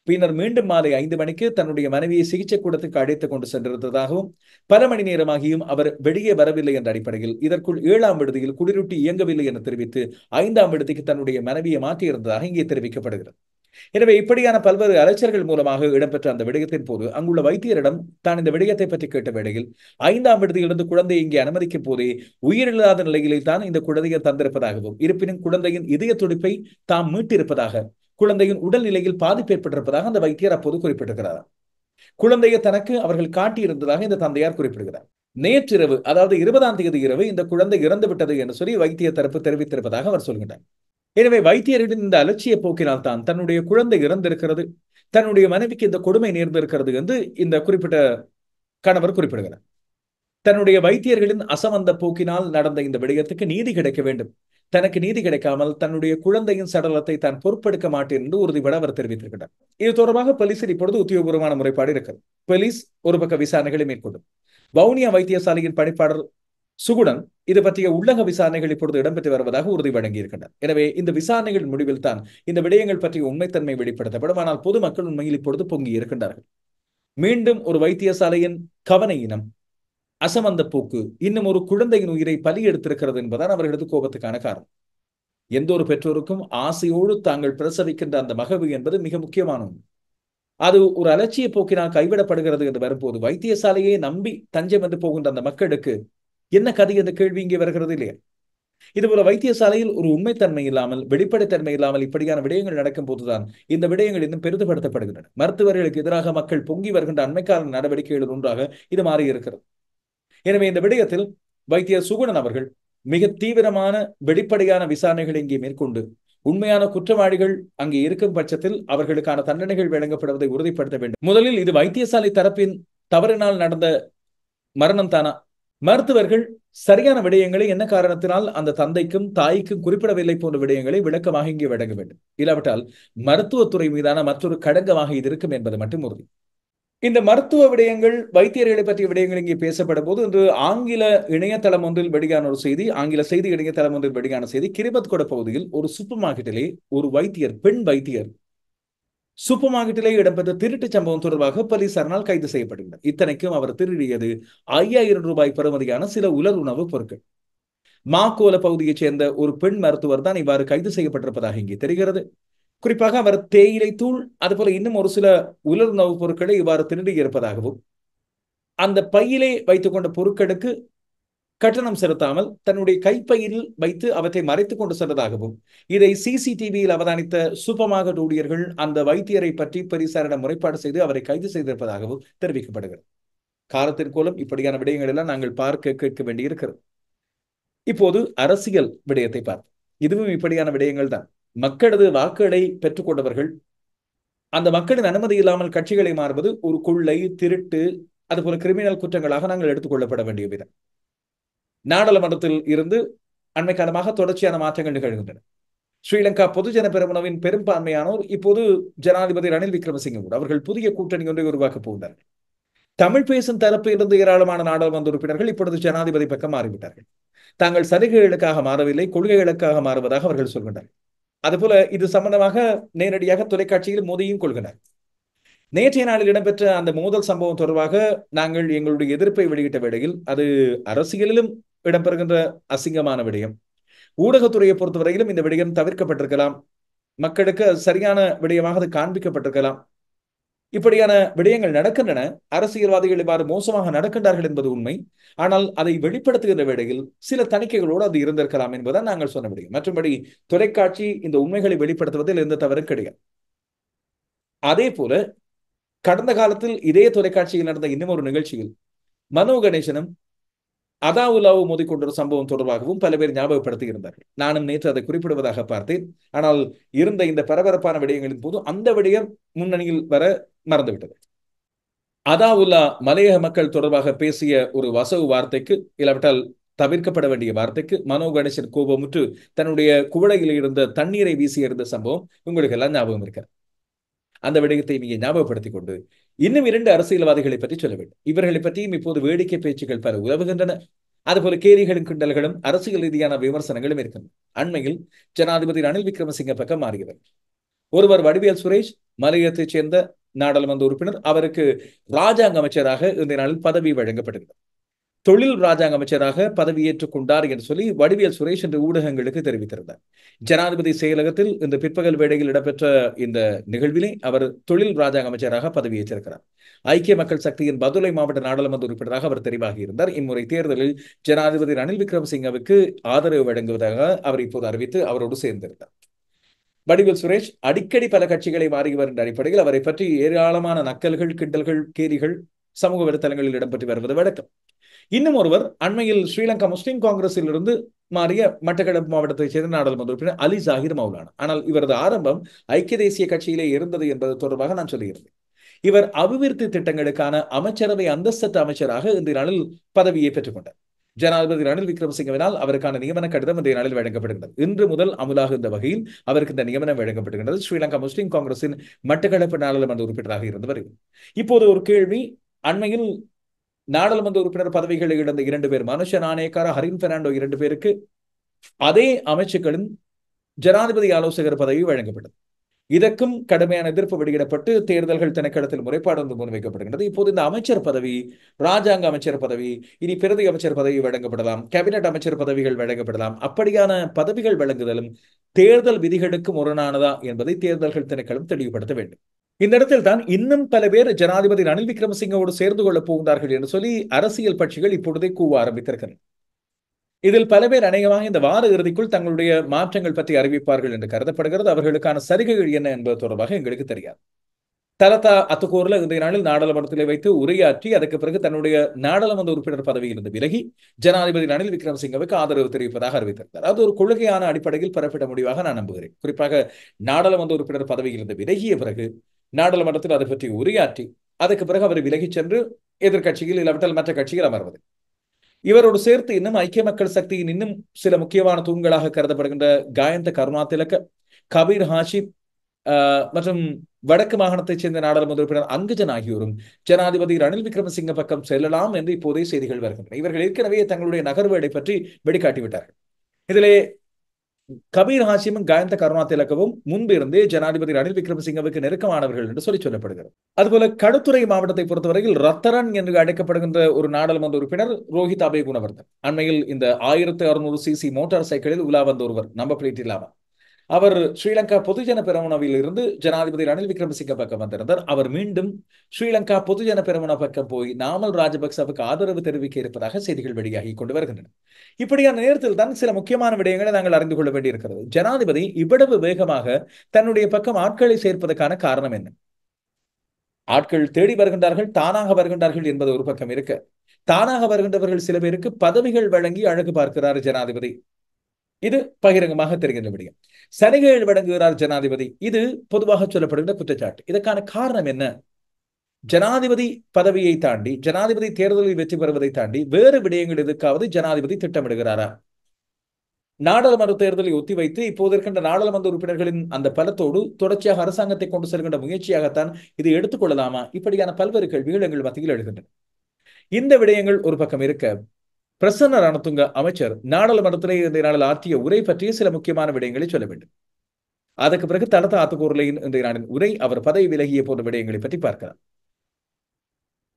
பின்னர் மீண்டும் மாலை 5 மணிக்கு தன்னுடைய மனைவியை சிகிச்சை கூடத்துக்கு அழைத்துக் கொண்டு சென்றிருந்ததாகவும் பல மணி நேரமாகியும் அவர் வெளியே வரவில்லை என்ற அடிப்படையில் இதற்குள் 7ஆம் விடுதியில் குடிருட்டி இயங்கவில்லை என தெரிவித்து 5ஆம் விடுதிக்கு தன்னுடைய மனைவியை மாற்றியிருந்ததாக இங்கே தெரிவிக்கப்படுகிறது. எனவே இப்படியான பல்வேறு அலைச்சல்கள் மூலமாக இடம்பெற்ற அந்த விடயத்தின் போது அங்குள்ள வைத்தியரிடம் தான் இந்த விடயத்தை பற்றி கேட்ட வேளையில் 5ஆம் விடுதியிலிருந்து குழந்தையை இங்கே அனுமதிக்கும் போதே உயிரில்லாத நிலையிலே தான் இந்த குழந்தையை தந்திருப்பதாகவும் இருப்பினும் குழந்தையின் இதய துடிப்பை தாம் மீட்டிருப்பதாக குழந்தையின் உடல்நிலையில் பாதிப்பு ஏற்பட்டிருப்பதாக அந்த வைத்தியர் அப்போது குறிப்பிட்டிருக்கிறார். குழந்தையை தனக்கு அவர்கள் காட்டியிருந்ததாக இந்த தந்தையார் குறிப்பிடுகிறார். நேற்றிரவு, அதாவது 20ஆம் தேதி இரவு இந்த குழந்தை இறந்து விட்டது என்று சொல்லி வைத்திய தரப்பு தெரிவித்திருப்பதாக அவர் சொல்கிறார். எனவே வைத்தியரின் இந்த அலட்சிய போக்கினால் தான் தன்னுடைய குழந்தை இறந்திருக்கிறது, தன்னுடைய மனைவிக்கு இந்த கொடுமை நேர்ந்திருக்கிறது என்று இந்த குறிப்பிட்ட கணவர் குறிப்பிடுகிறார். தன்னுடைய வைத்தியர்களின் அசமந்த போக்கினால் நடந்த இந்த விடயத்துக்கு நீதி கிடைக்க வேண்டும், தனக்கு நீதி கிடைக்காமல் தன்னுடைய குழந்தையின் சடலத்தை தான் பொறுப்பெடுக்க மாட்டேன் என்று உறுதிபட அவர் தெரிவித்திருக்கிறார். இது தொடர்பாக போலீசில் இப்பொழுது உத்தியோகபூர்வமான முறைப்பாடு இருக்கிறது. போலீஸ் ஒரு பக்க விசாரணைகளை மேற்கொண்டும் வவுனியா வைத்தியசாலையின் பணிப்பாளர் சுகுணன் இது பற்றிய உள்ளக விசாரணைகள் இப்பொழுது இடம்பெற்று வருவதாக உறுதி வழங்கியிருக்கின்றனர். எனவே இந்த விசாரணைகள் முடிவில் தான் இந்த விடயங்கள் பற்றிய உண்மைத்தன்மை வெளிப்படுத்தப்படும். ஆனால் பொதுமக்கள் உண்மையில் இப்பொழுது பொங்கி இருக்கின்றார்கள். மீண்டும் ஒரு வைத்தியசாலையின் கவனையினம், அசமந்த போக்கு இன்னும் ஒரு குழந்தையின் உயிரை பலி எடுத்திருக்கிறது என்பதுதான் அவர்களது கோபத்துக்கான காரணம். எந்த ஒரு பெற்றோருக்கும் ஆசையோடு தாங்கள் பிரசவிக்கின்ற அந்த மகவு என்பது மிக முக்கியமான ஒன்று. அது ஒரு அலட்சிய போக்கினால் கைவிடப்படுகிறது என்று வரும்போது வைத்தியசாலையை நம்பி தஞ்சம் என்று போகின்ற அந்த மக்களுக்கு என்ன கதை என்ற கேள்வி இங்கே வருகிறது இல்லையா? இதுபோல வைத்தியசாலையில் ஒரு உண்மைத்தன்மை இல்லாமல், வெளிப்படைத்தன்மை இல்லாமல் இப்படியான விடயங்கள் நடக்கும் போதுதான் இந்த விடயங்கள் இன்னும் பெரிதுபடுத்தப்படுகின்றன. மருத்துவர்களுக்கு எதிராக மக்கள் பொங்கி வருகின்ற அண்மைக்கால நடவடிக்கைகள் ஒன்றாக இது மாறி இருக்கிறது. எனவே இந்த விடயத்தில் வைத்தியர் சுகுணன் அவர்கள் மிக தீவிரமான வெளிப்படையான விசாரணைகளை இங்கே மேற்கொண்டு உண்மையான குற்றவாளிகள் அங்கே இருக்கும் பட்சத்தில் அவர்களுக்கான தண்டனைகள் வழங்கப்படுவதை உறுதிப்படுத்த வேண்டும். முதலில் இது வைத்தியசாலை தரப்பின் தவறினால் நடந்த மரணம் தானா? மருத்துவர்கள் சரியான விடயங்களை என்ன காரணத்தினால் அந்த தந்தைக்கும் தாய்க்கும் குறிப்பிடவில்லை போன்ற விடயங்களை விளக்கமாக இங்கே வழங்க வேண்டும். இல்லாவிட்டால் மருத்துவத்துறை மீதான மற்றொரு கடங்கமாக இது இருக்கும் என்பது மட்டும் உறுதி. இந்த மருத்துவ விடயங்கள், வைத்தியர்களை பற்றிய விடயங்கள் இங்கே பேசப்படும் போது இன்று ஆங்கில இணையதளம் ஒன்றில் வெளியான ஒரு செய்தி, ஆங்கில செய்தி இணையதளம் ஒன்றில் வெளியான செய்தி, கிரிபத்கொட பகுதியில் ஒரு சூப்பர் மார்க்கெட்டிலே ஒரு வைத்தியர், பெண் வைத்தியர் சூப்பர் மார்க்கெட்டிலே இடம்பெற்ற திருட்டு சம்பவம் தொடர்பாக போலீசாரால் கைது செய்யப்படுகிறார். இத்தனைக்கும் அவர் திருடியது 5000 ரூபாய் பெறுமதியான சில உலர் உணவுப் பொருட்கள். மாக்கோல பகுதியைச் சேர்ந்த ஒரு பெண் மருத்துவர் தான் இவ்வாறு கைது செய்யப்பட்டிருப்பதாக இங்கே தெரிகிறது. குறிப்பாக அவர் தேயிலை தூள், அதுபோல இன்னும் ஒரு சில உலர் உணவுப் பொருட்களை இவ்வாறு திருடி இருப்பதாகவும், அந்த பையிலே வைத்துக் கொண்ட பொருட்களுக்கு கட்டணம் செலுத்தாமல் தன்னுடைய கைப்பையில் வைத்து அவற்றை மறைத்துக் கொண்டு சென்றதாகவும், இதை சிசிடிவியில் அவதானித்த சூப்பர் மார்க்கெட் ஊழியர்கள் அந்த வைத்தியரை பற்றி போலீசாரிடம் முறைப்பாடு செய்து அவரை கைது செய்திருப்பதாகவும் தெரிவிக்கப்படுகிறது. காலத்தின் கோலம் இப்படியான விடயங்கள் எல்லாம் நாங்கள் பார்க்க கேட்க வேண்டியிருக்கிறது. இப்போது அரசியல் விடயத்தை பார்ப்போம். இதுவும் இப்படியான விடயங்கள் தான். மக்களது வாக்குகளை பெற்றுக் கொண்டவர்கள் அந்த மக்களின் அனுமதி இல்லாமல் கட்சிகளை மாறுவது ஒரு கொள்ளை, திருட்டு, அதுபோல கிரிமினல் குற்றங்களாக நாங்கள் எடுத்துக் கொள்ளப்பட வேண்டிய விதம். நாடாளுமன்றத்தில் இருந்து அண்மை காலமாக தொடர்ச்சியான மாற்றங்கள் நிகழ்கின்றன. ஸ்ரீலங்கா பொதுஜன பெரமுனவின் பெரும்பான்மையானோர் இப்போது ஜனாதிபதி ரணில் விக்ரமசிங்க அவர்கள் புதிய கூட்டணி ஒன்றை உருவாக்கப் போகிறார்கள். தமிழ் பேசும் தரப்பில் இருந்து ஏராளமான நாடாளுமன்ற உறுப்பினர்கள் இப்பொழுது ஜனாதிபதி பக்கம் மாறிவிட்டார்கள். தாங்கள் சலுகைகளுக்காக மாறவில்லை, கொள்கைகளுக்காக மாறுவதாக அவர்கள் சொல்கின்றனர். அதுபோல இது சம்பந்தமாக நேரடியாக தொலைக்காட்சியில் மோதியும் கொள்கிறார். நேற்றைய நாளில் இடம்பெற்ற அந்த மோதல் சம்பவம் தொடர்பாக நாங்கள் எங்களுடைய எதிர்ப்பை வெளியிட்ட வேளையில் அது அரசியலிலும் இடம்பெறுகின்ற அசிங்கமான விடயம். ஊடகத்துறையை பொறுத்தவரையிலும் இந்த விடயம் தவிர்க்கப்பட்டிருக்கலாம், மக்களுக்கு சரியான விடயமாக அது காண்பிக்கப்பட்டிருக்கலாம். இப்படியான விடயங்கள் நடக்கின்றன. அரசியல்வாதிகள் இவ்வாறு மோசமாக நடக்கின்றார்கள் என்பது உண்மை. ஆனால் அதை வெளிப்படுத்துகின்ற வேளையில் சில தணிக்கைகளோடு அது இருந்திருக்கலாம் என்பதுதான் நாங்கள் சொன்ன விடயம். மற்றபடி தொலைக்காட்சி இந்த உண்மைகளை வெளிப்படுத்துவதில் எந்த தவறும் கிடையாது. அதே போல கடந்த காலத்தில் இதே தொலைக்காட்சியில் நடந்த இன்னும் ஒரு நிகழ்ச்சியில் மனோ கணேசனும் அதாவுல்லாவு மோதிக்கொண்ட சம்பவம் தொடர்பாகவும் பல பேர் ஞாபகப்படுத்தி இருந்தார்கள். நானும் நேற்று அதை குறிப்பிடுவதாக பார்த்தேன். ஆனால் இருந்த இந்த பரபரப்பான விடயங்களின் போது அந்த விடயம் முன்னணியில் வர மறந்துவிட்டது. அதாவுல்லா மலையக மக்கள் தொடர்பாக பேசிய ஒரு வசவு வார்த்தைக்கு, இல்லாவிட்டால் தவிர்க்கப்பட வேண்டிய வார்த்தைக்கு மனோ கணேசன் கோபமுற்று தன்னுடைய குவளையில் இருந்த தண்ணீரை வீசி இருந்த சம்பவம் உங்களுக்கு எல்லாம் ஞாபகம் இருக்க. அந்த விடயத்தை நீங்க ஞாபகப்படுத்திக் கொண்டு இன்னும் 2 அரசியல்வாதிகளை பற்றி சொல்ல வேண்டும். இவர்களை பற்றியும் இப்போது வேடிக்கை பேச்சுக்கள் பல உதவுகின்றன. அதுபோல கேலிகளும் கிண்டல்களும் அரசியல் ரீதியான விமர்சனங்களும் இருக்கின்றன. அண்மையில் ஜனாதிபதி ரணில் விக்ரமசிங்க பக்கம் மாறியவர் ஒருவர் வடிவேல் சுரேஷ், மலையத்தைச் சேர்ந்த நாடாளுமன்ற உறுப்பினர். அவருக்கு ராஜாங்க அமைச்சராக இந்த நாளில் பதவி வழங்கப்படுகிறது. தொழில் ராஜாங்க அமைச்சராக பதவியேற்றுக் கொண்டார் என்று சொல்லி வடிவேல் சுரேஷ் என்று ஊடகங்களுக்கு தெரிவித்திருந்தார். ஜனாதிபதி செயலகத்தில் இந்த பிற்பகல் வேளையில் இடம்பெற்ற இந்த நிகழ்விலே அவர் தொழில் ராஜாங்க அமைச்சராக பதவியேற்றிருக்கிறார். ஐக்கிய மக்கள் சக்தியின் பதுளை மாவட்ட நாடாளுமன்ற உறுப்பினராக அவர் தெரிவாகி இருந்தார். இம்முறை தேர்தலில் ஜனாதிபதி ரணில் விக்ரமசிங்கவுக்கு ஆதரவு வழங்குவதாக அவர் இப்போது அறிவித்து அவரோடு சேர்ந்திருந்தார். வடிவேல் சுரேஷ் அடிக்கடி பல கட்சிகளை மாறி வருகின்ற அடிப்படையில் அவரை பற்றி ஏராளமான நக்கல்கள், கிண்டல்கள், கேலிகள் சமூக வலைத்தளங்களில் இடம்பெற்று வருவது வழக்கம். இன்னும் ஒருவர் அண்மையில் ஸ்ரீலங்கா முஸ்லிம் காங்கிரஸில் இருந்து மாறிய மட்டக்களப்பு மாவட்டத்தைச் சேர்ந்த நாடாளுமன்ற உறுப்பினர் அலி ஜாகிர் மௌலானா. ஆனால் இவரது ஆரம்பம் ஐக்கிய தேசிய கட்சியிலே இருந்தது என்பது தொடர்பாக நான் சொல்லியிருந்தேன். இவர் அபிவிருத்தி திட்டங்களுக்கான அமைச்சரவை அந்தஸ்து அமைச்சராக இந்த நாளில் பதவியை பெற்றுக் கொண்டார். ஜனாதிபதி ரணில் விக்ரமசிங்கவினால் அவருக்கான நியமன கடிதம் இந்த நாளில் வழங்கப்படுகிறது. இன்று முதல் அமுலாகுந்த வகையில் அவருக்கு இந்த நியமனம் வழங்கப்படுகின்றது. ஸ்ரீலங்கா முஸ்லிம் காங்கிரசின் மட்டக்களப்பு நாடாளுமன்ற உறுப்பினராக இருந்தவர். இப்போது ஒரு கேள்வி. அண்மையில் நாடாளுமன்ற உறுப்பினர் பதவிகளை இழந்த 2 பேர், மனுஷ நாணயக்கார, ஹரின் பெர்னாண்டோ 2 பேருக்கு அதே அமைச்சுக்களின் ஜனாதிபதி ஆலோசகர் பதவி வழங்கப்பட்டது. இதற்கும் கடுமையான எதிர்ப்பு வெளியிடப்பட்டு தேர்தல்கள் திணைக்களத்தில் முறைப்பாடு வந்து முன்வைக்கப்படுகின்றது. இப்போது இந்த அமைச்சர் பதவி, ராஜாங்க அமைச்சர் பதவி, இனி பிரதி அமைச்சர் பதவி வழங்கப்படலாம், கேபினட் அமைச்சர் பதவிகள் வழங்கப்படலாம். அப்படியான பதவிகள் வழங்குதலும் தேர்தல் விதிகளுக்கு முரணானதா என்பதை தேர்தல்கள் திணைக்களம் தெளிவுபடுத்த வேண்டும். இந்த இடத்தில் தான் இன்னும் பல பேர் ஜனாதிபதி ரணில் விக்ரமசிங்கோடு சேர்ந்து கொள்ளப் போகிறார்கள் என்று சொல்லி அரசியல் கட்சிகள் இப்பொழுதே கூவ ஆரம்பித்திருக்கின்றன. இதில் பல பேர் அநேகமாக இந்த வார இறுதிக்குள் தங்களுடைய மாற்றங்கள் பற்றி அறிவிப்பார்கள் என்று கருதப்படுகிறது. அவர்களுக்கான சலுகைகள் என்ன என்பது தொடர்பாக எங்களுக்கு தெரியாது. தலதா அத்துக்கூரில் இன்றைய நாளில் நாடாளுமன்றத்தில் வைத்து உரையாற்றி அதற்கு பிறகு தன்னுடைய நாடாளுமன்ற உறுப்பினர் பதவியிலிருந்து விலகி ஜனாதிபதி ரணில் விக்ரமசிங்கவுக்கு ஆதரவு தெரிவிப்பதாக அறிவித்திருந்தார். அது ஒரு கொள்கையான அடிப்படையில் பெறப்பட்ட முடிவாக நான் நம்புகிறேன். குறிப்பாக நாடாளுமன்ற உறுப்பினர் பதவியிலிருந்து விலகிய பிறகு நாடாளுமன்றத்தில் அதை பற்றி உரையாற்றி அதுக்கு பிறகு அவர் விலகிச் சென்று எதிர்கட்சியில் இல்லாவிட்டால் மற்ற கட்சியில் அமர்வது. இவரோடு சேர்த்து இன்னும் ஐக்கிய மக்கள் சக்தியின் இன்னும் சில முக்கியமான தூண்களாக கருதப்படுகின்ற காயந்த கருணாதிலக்க, கபீர் ஹாஷிம் மற்றும் வடக்கு மாகாணத்தைச் சேர்ந்த நாடாளுமன்ற உறுப்பினர் அங்குஜன் ஆகியோரும் ஜனாதிபதி ரணில் விக்ரமசிங்க பக்கம் செல்லலாம் என்று இப்போதே செய்திகள் வருகின்றன. இவர்கள் ஏற்கனவே தங்களுடைய நகர்வேடை பற்றி வெளிக்காட்டிவிட்டார்கள். இதிலே கபீர் ஹாஷிமும் காயந்த கருணாதிலக்கவும் முன்பிருந்தே ஜனாதிபதி ரணில் விக்ரமசிங்கவுக்கு நெருக்கமானவர்கள் என்று சொல்லப்படுகிறது. அதுபோல களுத்துறை மாவட்டத்தை பொறுத்தவரையில் ரத்தரன் என்று அழைக்கப்படுகின்ற ஒரு நாடாளுமன்ற உறுப்பினர் ரோஹித் அபே குணவர்தன் அண்மையில் இந்த 1600 சிசி மோட்டார் சைக்கிளில் உலா வந்த ஒருவர், நம்ப பிளேட் இல்லாமல். அவர் ஸ்ரீலங்கா பொதுஜன பெரமுனவில் இருந்து ஜனாதிபதி ரணில் விக்ரமசிங்க பக்கம் வந்திருந்தார். அவர் மீண்டும் ஸ்ரீலங்கா பொதுஜன பெரமுன பக்கம் போய் நாமல் ராஜபக்சவுக்கு ஆதரவு தெரிவிக்க இருப்பதாக செய்திகள் வெளியாகி கொண்டு வருகின்றன. இப்படியான நேரத்தில் தான் சில முக்கியமான விடயங்களை நாங்கள் அறிந்து கொள்ள வேண்டியிருக்கிறது. ஜனாதிபதி இவ்வளவு வேகமாக தன்னுடைய பக்கம் ஆட்களை சேர்ப்பதற்கான காரணம் என்ன? ஆட்கள் தேடி வருகின்றார்கள், தானாக வருகின்றார்கள் என்பது ஒரு பக்கம் இருக்க, தானாக வருகின்றவர்கள் சில பேருக்கு பதவிகள் வழங்கி அழகு பார்க்கிறார் ஜனாதிபதி. இது பகிரங்கமாக தெரிகின்ற விடயம். சலுகைகள் வழங்குகிறார் ஜனாதிபதி. இது பொதுவாக சொல்லப்படுகின்ற குற்றச்சாட்டு. இதற்கான காரணம் என்ன? ஜனாதிபதி பதவியை தாண்டி, ஜனாதிபதி தேர்தலில் வெற்றி பெறுவதை தாண்டி வேறு விடயங்கள் எதுக்காவது ஜனாதிபதி திட்டமிடுகிறாரா? நாடாளுமன்ற தேர்தலை ஒத்திவைத்து இப்போது இருக்கின்ற நாடாளுமன்ற உறுப்பினர்களின் அந்த பலத்தோடு தொடர்ச்சியாக அரசாங்கத்தை கொண்டு செல்கின்ற முயற்சியாகத்தான் இது எடுத்துக்கொள்ளலாமா? இப்படியான பல்வேறு கேள்விகள் எங்கள் மத்தியில் எழுகின்றன. இந்த விடயங்கள் ஒரு பக்கம் இருக்க, பிரசன்ன ரணதுங்க அமைச்சர் நாடாளுமன்றத்திலே இந்த நாளில் ஆற்றிய உரை பற்றிய சில முக்கியமான விடயங்களை சொல்ல வேண்டும். அதற்கு பிறகு தலதா அத்துக்கூரலையின் இந்த நாளின் உரை, அவர் பதவி விலகிய போன்ற விடயங்களை பற்றி பார்க்கலாம்.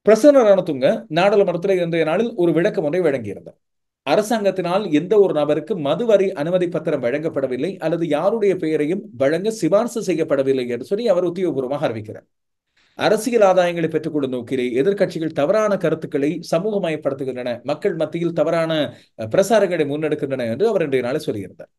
பிரசன்ன ரணதுங்க நாடாளுமன்றத்திலே இன்றைய நாளில் ஒரு விளக்கம் ஒன்றை வழங்கியிருந்தார். அரசாங்கத்தினால் எந்த ஒரு நபருக்கு மதுவரி அனுமதி பத்திரம் வழங்கப்படவில்லை அல்லது யாருடைய பெயரையும் வழங்க சிபார்சு செய்யப்படவில்லை என்று சொல்லி அவர் உத்தியோகபூர்வமாக அறிவிக்கிறார். அரசியல் ஆதாயங்களை பெற்றுக்கொள்ளும் நோக்கிலே எதிர்கட்சிகள் தவறான கருத்துக்களை சமூகமயப்படுத்துகின்றன, மக்கள் மத்தியில் தவறான பிரசாரங்களை முன்னெடுக்கின்றன என்று அவர் இன்றைய நாளில் சொல்லியிருந்தார்.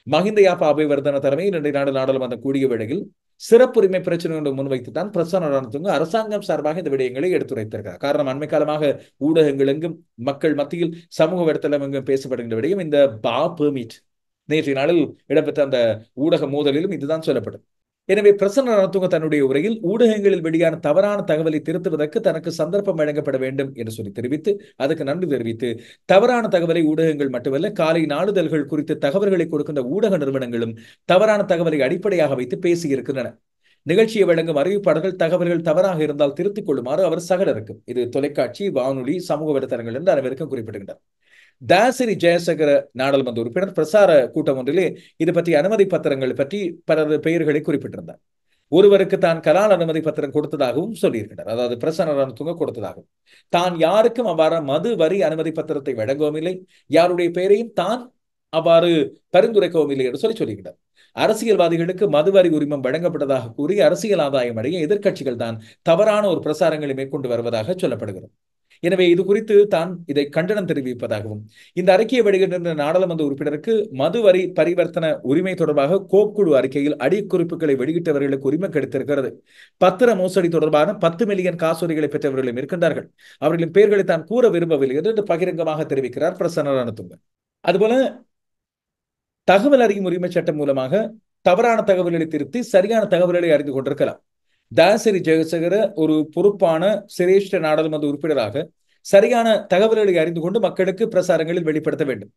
மஹிந்த யாப்பா அபேவர்தன தலைமையில் இன்றைய நாடு நாடாளுமன்ற கூடிய வேளையில் சிறப்புரிமை பிரச்சனை ஒன்று முன்வைத்துத்தான் பிரசன்ன ரணதுங்க அரசாங்கம் சார்பாக இந்த விடயங்களை எடுத்துரைத்திருக்கிறார். காரணம், அண்மை காலமாக ஊடகங்கள் எங்கும் மக்கள் மத்தியில் சமூக வலைத்தளம் எங்கும் பேசப்படுகின்ற விடயம் இந்த பா பெர்மிட். நேற்றைய நாளில் இடம்பெற்ற அந்த ஊடக மோதலிலும் இதுதான் சொல்லப்பட்டது. எனவே பிரசன்ன ரணதுங்க தன்னுடைய உரையில் ஊடகங்களில் வெளியான தவறான தகவலை திருத்துவதற்கு தனக்கு சந்தர்ப்பம் வழங்கப்பட வேண்டும் என்று சொல்லி தெரிவித்து, அதுக்கு நன்றி தெரிவித்து, தவறான தகவலை ஊடகங்கள் மட்டுமல்ல காலை நாளிதழ்கள் குறித்து தகவல்களை கொடுக்கின்ற ஊடக நிறுவனங்களும் தவறான தகவலை அடிப்படையாக வைத்து பேசியிருக்கின்றன. நிகழ்ச்சியை வழங்கும் அறிவிப்பாளர்கள் தகவல்கள் தவறாக இருந்தால் திருத்திக் கொள்ளுமாறு அவர் சகலருக்கும், இது தொலைக்காட்சி, வானொலி, சமூக வலைத்தளங்கள் என்று அனைவருக்கும் குறிப்பிடுகின்றார். தாசிரி ஜெயசேகர நாடாளுமன்ற உறுப்பினர் பிரசார கூட்டம் ஒன்றிலே இது பற்றி அனுமதி பத்திரங்கள் பற்றி பலரது பெயர்களை குறிப்பிட்டிருந்தார். ஒருவருக்கு தான் கலால் அனுமதி பத்திரம் கொடுத்ததாகவும் சொல்லியிருக்கிறார். அதாவது பிரசன்ன ரணதுங்க கொடுத்ததாகவும். தான் யாருக்கும் அவ்வாறு மது வரி அனுமதி பத்திரத்தை வழங்கவும் இல்லை, யாருடைய பெயரையும் தான் அவ்வாறு பரிந்துரைக்கவும் இல்லை என்று சொல்லியிருக்கிறார். அரசியல்வாதிகளுக்கு மதுவரி உரிமம் வழங்கப்பட்டதாக கூறி அரசியல் ஆதாயம் அடைய எதிர்க்கட்சிகள் தான் தவறான ஒரு பிரசாரங்களை மேற்கொண்டு வருவதாக சொல்லப்படுகிறது. எனவே இது குறித்து தான் இதை கண்டனம் தெரிவிப்பதாகவும், இந்த அறிக்கையை வெளியிட்ட நாடாளுமன்ற உறுப்பினருக்கு மது வரி பரிவர்த்தன உரிமை தொடர்பாக கோப் குழு அறிக்கையில் அடிக்குறிப்புகளை வெளியிட்டவர்களுக்கு உரிமை கிடைத்திருக்கிறது. பத்திர மோசடி தொடர்பான 10 மில்லியன் காசோலைகளை பெற்றவர்களும் இருக்கின்றார்கள். அவர்களின் பெயர்களை தான் கூற விரும்பவில்லை என்று பகிரங்கமாக தெரிவிக்கிறார் பிரசன்ன ரணதுங்க. அதுபோல தகவல் அறியும் உரிமை சட்டம் மூலமாக தவறான தகவல்களை திருத்தி சரியான தகவல்களை அறிந்து கொண்டிருக்கலாம். தாசிரி ஜெயசேகர ஒரு பொறுப்பான சிரேஷ்ட நாடாளுமன்ற உறுப்பினராக சரியான தகவல்களை அறிந்து கொண்டு மக்களுக்கு பிரசாரங்களில் வெளிப்படுத்த வேண்டும்.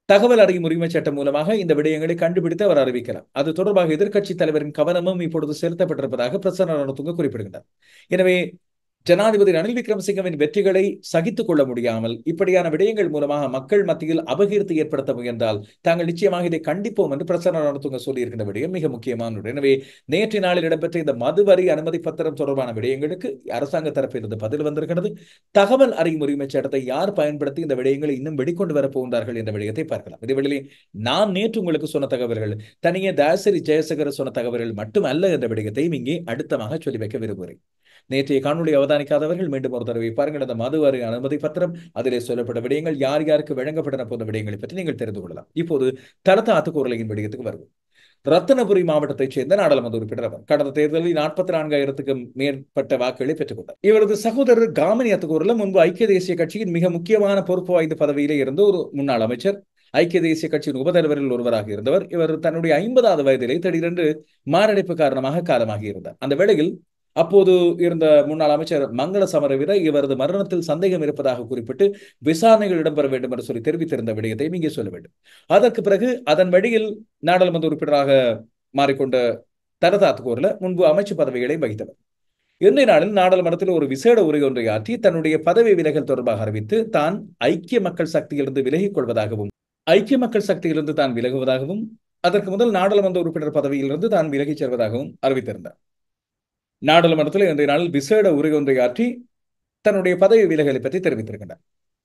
தகவல் அறியும் உரிமை சட்டம் மூலமாக இந்த விடயங்களை கண்டுபிடித்து அவர் அறிவிக்கலாம். அது தொடர்பாக எதிர்க்கட்சி தலைவரின் கவனமும் இப்பொழுது செலுத்தப்பட்டிருப்பதாக பிரசன்ன ரணதுங்க குறிப்பிடுகிறார். எனவே ஜனாதிபதி ரணில் விக்ரமசிங்கவின் வெற்றிகளை சகித்துக் கொள்ள முடியாமல் இப்படியான விடயங்கள் மூலமாக மக்கள் மத்தியில் அபகீர்த்தி ஏற்படுத்த முயன்றால் தாங்கள் நிச்சயமாக இதை கண்டிப்போம் என்று பிரசன்ன ரணதுங்க சொல்லியிருக்கின்ற விடயம் மிக முக்கியமான. எனவே நேற்று நாளில் இடம்பெற்ற இந்த மதுவரி அனுமதி பத்திரம் தொடர்பான விடயங்களுக்கு அரசாங்க தரப்பிலிருந்து பதில் வந்திருக்கிறது. தகவல் அறியும் உரிமை சட்டத்தை யார் பயன்படுத்தி இந்த விடயங்களை இன்னும் வெளிக்கொண்டு வரப்போகின்றார்கள் என்ற விடயத்தை பார்க்கலாம். இதேவேளை நான் நேற்று உங்களுக்கு சொன்ன தகவல்கள் தனியே தாசிரி ஜெயசேகர சொன்ன தகவல்கள் மட்டுமல்ல என்ற விடயத்தையும் இங்கே அடுத்தமாக சொல்லி வைக்க விரும்புகிறேன். நேற்றைய காணொலி அவதானிக்காதவர்கள் மீண்டும் ஒரு தடவை பாருங்கள். அந்த மதுவரி அனுமதி பத்திரம், அதிலே சொல்லப்பட்ட விடயங்கள், யார் யாருக்கு வழங்கப்பட்டன போன்ற விடயங்களை பற்றி நீங்கள் தெரிந்து கொள்ளலாம். இப்போது தலத்த ஆத்துக்கூரலையின் விடயத்துக்கு வருவோம். ரத்தினபுரி மாவட்டத்தைச் சேர்ந்த நாடாளுமன்ற உறுப்பினர் அவர் கடந்த தேர்தலில் 44,000க்கும் மேற்பட்ட வாக்குகளை பெற்றுக் கொண்டார். இவரது சகோதரர் காமினி அத்துக்கூரில் முன்பு ஐக்கிய தேசிய கட்சியின் மிக முக்கியமான பொறுப்பு வாய்ந்த பதவியிலே இருந்த ஒரு முன்னாள் அமைச்சர், ஐக்கிய தேசிய கட்சியின் உபதலைவரில் ஒருவராக இருந்தவர். இவர் தன்னுடைய 50வது வயதிலே திடீரென்று மாரடைப்பு காரணமாக காலமாகி இருந்தார். அந்த வேளையில் அப்போது இருந்த முன்னாள் அமைச்சர் மங்கள சமரவீர இவரது மரணத்தில் சந்தேகம் இருப்பதாக குறிப்பிட்டு விசாரணைகள் இடம்பெற வேண்டும் என்று சொல்லி தெரிவித்திருந்த விடயத்தை இங்கே சொல்ல வேண்டும். அதற்கு பிறகு அதன் வழியில் நாடாளுமன்ற உறுப்பினராக மாறிக்கொண்ட தரதாத்கோர்ல முன்பு அமைச்சு பதவிகளை வகித்தவர். இன்றைய நாளில் நாடாளுமன்றத்தில் ஒரு விசேட உரை ஒன்றை ஆற்றி தன்னுடைய பதவி விலகல் தொடர்பாக அறிவித்து தான் ஐக்கிய மக்கள் சக்தியிலிருந்து விலகிக் கொள்வதாகவும், ஐக்கிய மக்கள் சக்தியிலிருந்து தான் விலகுவதாகவும், அதற்கு முதல் நாடாளுமன்ற உறுப்பினர் பதவியிலிருந்து தான் விலகிச் செல்வதாகவும் அறிவித்திருந்தார். நாடாளுமன்றத்தில் இன்றைய நாளில் விசேட உரை ஒன்றை ஆற்றி தன்னுடைய பதவி விலகலை பற்றி தெரிவித்திருக்கின்றார்.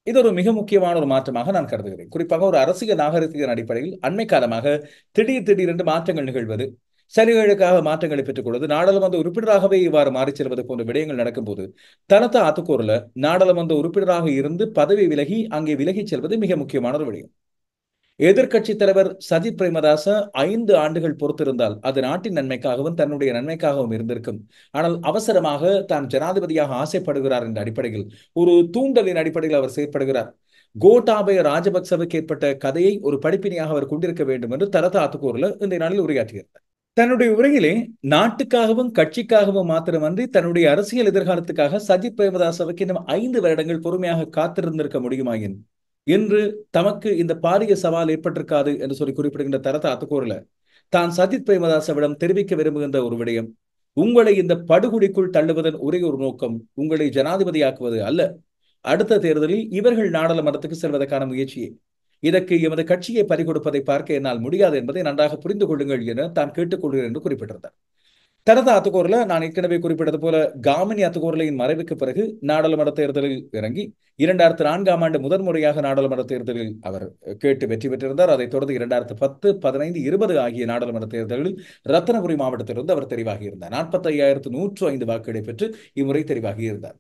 இது ஒரு மிக முக்கியமான ஒரு மாற்றமாக நான் கருதுகிறேன். குறிப்பாக ஒரு அரசியல் நாகரிகத்தின் அடிப்படையில் அண்மை காலமாக திடீரென்று மாற்றங்கள் நிகழ்வது, சலுகைகளுக்காக மாற்றங்களை பெற்றுக் கொள்வது, நாடாளுமன்ற உறுப்பினராகவே இவ்வாறு மாறிச் செல்வது போன்ற விடயங்கள் நடக்கும்போது தனத்த ஆத்துக்கூரில் நாடாளுமன்ற உறுப்பினராக இருந்து பதவி விலகி அங்கே விலகிச் செல்வது மிக முக்கியமான ஒரு விடயம். எதிர்க்கட்சி தலைவர் சஜித் பிரேமதாச 5 ஆண்டுகள் பொறுத்திருந்தால் அது நாட்டின் நன்மைக்காகவும் தன்னுடைய நன்மைக்காகவும் இருந்திருக்கும். ஆனால் அவசரமாக தான் ஜனாதிபதியாக ஆசைப்படுகிறார் என்ற அடிப்படையில், ஒரு தூண்டலின் அடிப்படையில் அவர் செயற்படுகிறார். கோட்டாபய ராஜபக்சவுக்கு ஏற்பட்ட கதையை ஒரு படிப்பினையாக அவர் கொண்டிருக்க வேண்டும் என்று தலத ஆத்துக்கூரில் இந்த நாளில் உரையாற்றியிருந்தார். தன்னுடைய உரையிலே நாட்டுக்காகவும் கட்சிக்காகவும் மாத்திரமன்றி தன்னுடைய அரசியல் எதிர்காலத்துக்காக சஜித் பிரேமதாசவுக்கு இன்னும் 5 வருடங்கள் பொறுமையாக காத்திருந்திருக்க முடியுமாயின் இன்று தமக்கு இந்த பாரிய சவால் ஏற்பட்டிருக்காது என்று சொல்லி குறிப்பிடுகின்ற தரத்த அத்துக்கூறல தான் சஜித் பிரேமதாசவிடம் தெரிவிக்க விரும்புகின்ற ஒரு விடயம், உங்களை இந்த படுகொடிக்குள் தள்ளுவதன் ஒரே ஒரு நோக்கம் உங்களை ஜனாதிபதியாக்குவது அல்ல. அடுத்த தேர்தலில் இவர்கள் நாடாளுமன்றத்துக்கு செல்வதற்கான முயற்சியை, இதற்கு எமது கட்சியை பறிகொடுப்பதை பார்க்க என்னால் முடியாது என்பதை நன்றாக புரிந்து கொள்ளுங்கள் என தான் கேட்டுக்கொள்கிறேன் என்று குறிப்பிட்டிருந்தார். தரத அத்துக்கூரில் நான் ஏற்கனவே குறிப்பிட்டது போல காமினி அத்துக்கூரலின் மறைவுக்கு பிறகு நாடாளுமன்ற தேர்தலில் இறங்கி 2004ஆம் ஆண்டு முதன்முறையாக நாடாளுமன்ற தேர்தலில் அவர் கேட்டு வெற்றி பெற்றிருந்தார். அதைத் தொடர்ந்து 2010, 15, 20 ஆகிய நாடாளுமன்ற தேர்தலில் ரத்தினபுரி மாவட்டத்திலிருந்து அவர் தெரிவாகி இருந்தார். 45,105 வாக்குகளை பெற்று இம்முறை தெரிவாகி இருந்தார்.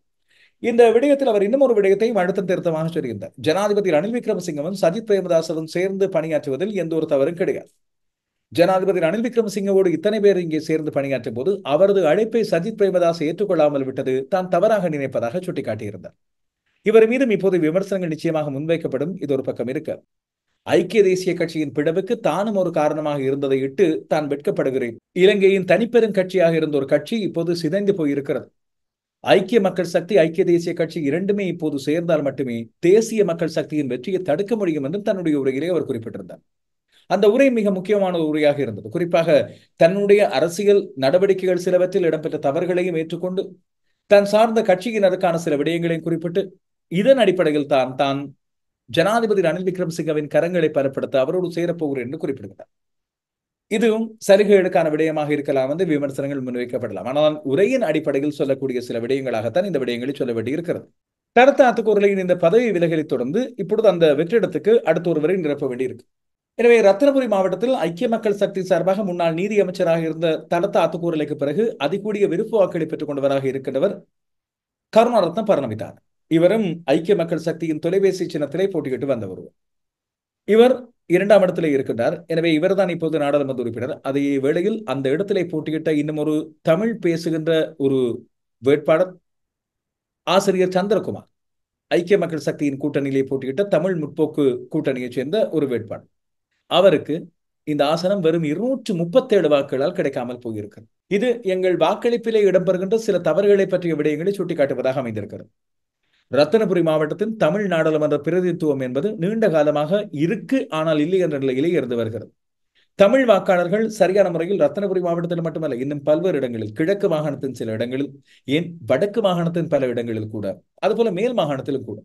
இந்த விடயத்தில் அவர் இன்னும் ஒரு விடயத்தையும் அழுத்தம் திருத்தமாக சொல்லியிருந்தார். ஜனாதிபதி ரணில் விக்ரமசிங்கவும் சஜித் பிரேமதாசவும் சேர்ந்து பணியாற்றுவதில் எந்த ஒரு தவறும் கிடையாது. ஜனாதிபதி ரணில் விக்ரமசிங்கவோடு இத்தனை பேர் இங்கே சேர்ந்து பணியாற்றும் போது அவரது அழைப்பை சஜித் பிரேமதாஸ் ஏற்றுக்கொள்ளாமல் விட்டது தான் தவறாக நினைப்பதாக சுட்டிக்காட்டியிருந்தார். இவர் மீதும் இப்போது விமர்சனங்கள் நிச்சயமாக முன்வைக்கப்படும். இது ஒரு பக்கம் இருக்க, ஐக்கிய தேசிய கட்சியின் பிளவுக்கு தானும் ஒரு காரணமாக இருந்ததை இட்டு தான் வெட்கப்படுகிறேன். இலங்கையின் தனிப்பெரும் கட்சியாக இருந்த ஒரு கட்சி இப்போது சிதைந்து போயிருக்கிறது. ஐக்கிய மக்கள் சக்தி, ஐக்கிய தேசிய கட்சி இரண்டுமே இப்போது சேர்ந்தால் மட்டுமே தேசிய மக்கள் சக்தியின் வெற்றியை தடுக்க முடியும் என்றும் தன்னுடைய உரையிலே அவர் குறிப்பிட்டிருந்தார். அந்த உரை மிக முக்கியமான ஒரு உரையாக இருந்தது. குறிப்பாக தன்னுடைய அரசியல் நடவடிக்கைகள் சிலவற்றில் இடம்பெற்ற தவறுகளையும் ஏற்றுக்கொண்டு தன் சார்ந்த கட்சியினருக்கான சில விடயங்களையும் குறிப்பிட்டு இதன் அடிப்படையில் தான் ஜனாதிபதி ரணில் விக்ரமசிங்கவின் கரங்களை பலப்படுத்த அவரோடு சேரப்போகிறேன் என்று குறிப்பிடுகிறார். இதுவும் சலுகைகளுக்கான விடயமாக இருக்கலாம் என்று விமர்சனங்கள் முன்வைக்கப்படலாம். ஆனால் உரையின் அடிப்படையில் சொல்லக்கூடிய சில விடயங்களாகத்தான் இந்த விடயங்களை சொல்ல வேண்டியிருக்கிறது. தரத்த அத்துக்கூறலின் இந்த பதவி விலகலை தொடர்ந்து இப்பொழுது அந்த வெற்றிடத்துக்கு அடுத்த ஒருவரை நிரப்ப வேண்டியிருக்கு. எனவே ரத்தினபுரி மாவட்டத்தில் ஐக்கிய மக்கள் சக்தி சார்பாக முன்னாள் நீதி அமைச்சராக இருந்த தலத்த அத்துக்கூறலுக்கு பிறகு அதிகூடிய விருப்பு வாக்களை பெற்றுக் கொண்டவராக இருக்கின்றவர் கருணாரத்ன பரணவிதான். இவரும் ஐக்கிய மக்கள் சக்தியின் தொலைபேசி சின்னத்திலே போட்டியிட்டு வந்தவர். இவர் 2ஆம் இடத்திலே இருக்கின்றார். எனவே இவர்தான் இப்போது நாடாளுமன்ற உறுப்பினர். அதே வேளையில் அந்த இடத்திலே போட்டியிட்ட இன்னும் ஒரு தமிழ் பேசுகின்ற ஒரு வேட்பாளர் ஆசிரியர் சந்திரகுமார், ஐக்கிய மக்கள் சக்தியின் கூட்டணியிலே போட்டியிட்ட தமிழ் முற்போக்கு கூட்டணியைச் சேர்ந்த ஒரு வேட்பாளர். அவருக்கு இந்த ஆசனம் வெறும் 237 வாக்குகளால் கிடைக்காமல் போயிருக்கிறது. இது எங்கள் வாக்களிப்பிலே இடம்பெறுகின்ற சில தவறுகளை பற்றிய விடயங்களை சுட்டிக்காட்டுவதாக அமைந்திருக்கிறது. ரத்தினபுரி மாவட்டத்தின் தமிழ் நாடாளுமன்ற பிரதிநிதித்துவம் என்பது நீண்ட காலமாக இருக்கு, ஆனால் இல்லை என்ற நிலையிலே இருந்து வருகிறது. தமிழ் வாக்காளர்கள் சரியான முறையில் ரத்தினபுரி மாவட்டத்தில் மட்டுமல்ல, இன்னும் பல்வேறு இடங்களில், கிழக்கு மாகாணத்தின் சில இடங்களில், ஏன் வடக்கு மாகாணத்தின் பல இடங்களில் கூட, அதுபோல மேல் மாகாணத்திலும் கூட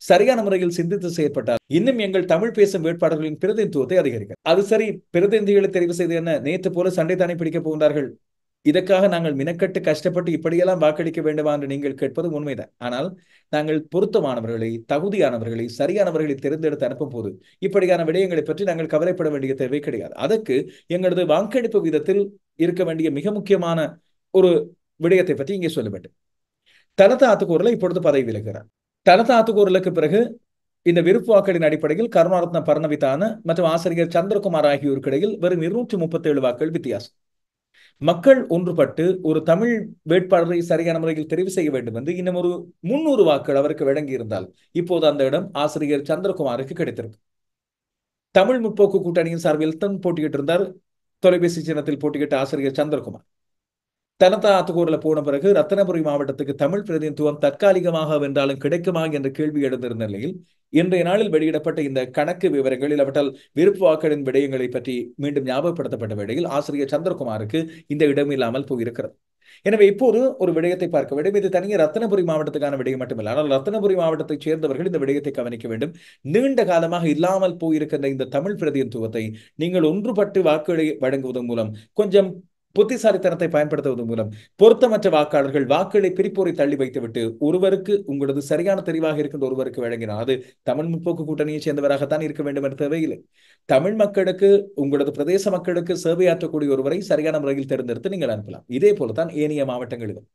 சரியான முறையில் சிந்தித்து செயற்பட்டால் இன்னும் எங்கள் தமிழ் பேசும் வேட்பாளர்களின் பிரதிநிதித்துவத்தை அதிகரிக்க. அது சரி, பிரதிநிதிகளை தெரிவு செய்து என்ன, நேற்று போல சண்டை தானே பிடிக்கப் போகின்றார்கள். இதற்காக நாங்கள் மினக்கட்டு கஷ்டப்பட்டு இப்படியெல்லாம் வாக்களிக்க வேண்டுமா என்று நீங்கள் கேட்பது உண்மைதான். ஆனால் நாங்கள் பொருத்தமானவர்களை, தகுதியானவர்களை, சரியானவர்களை தேர்ந்தெடுத்து அனுப்பும் போது இப்படியான விடயங்களை பற்றி நாங்கள் கவலைப்பட வேண்டிய தேவை கிடையாது. அதற்கு எங்களது வாக்கெடுப்பு விதத்தில் இருக்க வேண்டிய மிக முக்கியமான ஒரு விடயத்தை பற்றி இங்கே சொல்ல வேண்டும். தலத்த ஆத்துக்கூறல இப்பொழுது பதவி விலகிறார். தலத்த ஆத்துக்கூறலுக்கு பிறகு இந்த விருப்பு வாக்களின் அடிப்படையில் கருணாரத்ன பரணவிதான மற்றும் ஆசிரியர் சந்திரகுமார் ஆகியோருக்கு இடையில் வெறும் 237 வாக்குகள் வித்தியாசம். மக்கள் ஒன்றுபட்டு ஒரு தமிழ் வேட்பாளரை சரியான முறையில் தெரிவு செய்ய வேண்டும் என்று இன்னும் ஒரு 300 வாக்குகள் அவருக்கு வழங்கி இருந்தால் இப்போது அந்த இடம் ஆசிரியர் சந்திரகுமாருக்கு கிடைத்திருக்கு. தமிழ் முற்போக்கு கூட்டணியின் சார்பில் தான் போட்டியிட்டு இருந்தார் தொலைபேசி சின்னத்தில் போட்டியிட்ட ஆசிரியர் சந்திரகுமார். தலத்த ஆத்துக்கூறல போன பிறகு ரத்தினபுரி மாவட்டத்துக்கு தமிழ் பிரதிநிதித்துவம் தற்காலிகமாக வென்றாலும் கிடைக்குமா என்ற கேள்வி எழுந்திருந்த நிலையில் இன்றைய நாளில் வெளியிடப்பட்ட இந்த கணக்கு விவரங்களில் அவற்றால் விருப்பு வாக்களின் விடயங்களை பற்றி மீண்டும் ஞாபகப்படுத்தப்பட்ட வேளையில் ஆசிரியர் சந்திரகுமாருக்கு இந்த இடம் இல்லாமல் போயிருக்கிறது. எனவே இப்போது ஒரு விடயத்தை பார்க்க வேண்டும். இது தனியே ரத்தினபுரி மாவட்டத்துக்கான விடயம் மட்டுமில்லை, ஆனால் ரத்தினபுரி மாவட்டத்தைச் சேர்ந்தவர்கள் இந்த விடயத்தை கவனிக்க வேண்டும். நீண்ட காலமாக இல்லாமல் போயிருக்கின்ற இந்த தமிழ் பிரதிநிதித்துவத்தை நீங்கள் ஒன்றுபட்டு வாக்குகளை வழங்குவதன் மூலம், கொஞ்சம் புத்திசாலித்தனத்தை பயன்படுத்துவதன் மூலம் பொருத்தமற்ற வாக்காளர்கள் வாக்குகளை பிரிப்போரை தள்ளி வைத்துவிட்டு ஒருவருக்கு, உங்களது சரியான தெரிவாக இருக்கின்ற ஒருவருக்கு வழங்கினார். அது தமிழ் முற்போக்கு கூட்டணியை சேர்ந்தவராகத்தான் இருக்க வேண்டும் என்ற தேவையில்லை. தமிழ் மக்களுக்கு, உங்களது பிரதேச மக்களுக்கு சேவையாற்றக்கூடிய ஒருவரை சரியான முறையில் தேர்ந்தெடுத்து நீங்கள் அனுப்பலாம். இதே போலதான் ஏனைய மாவட்டங்களிலும்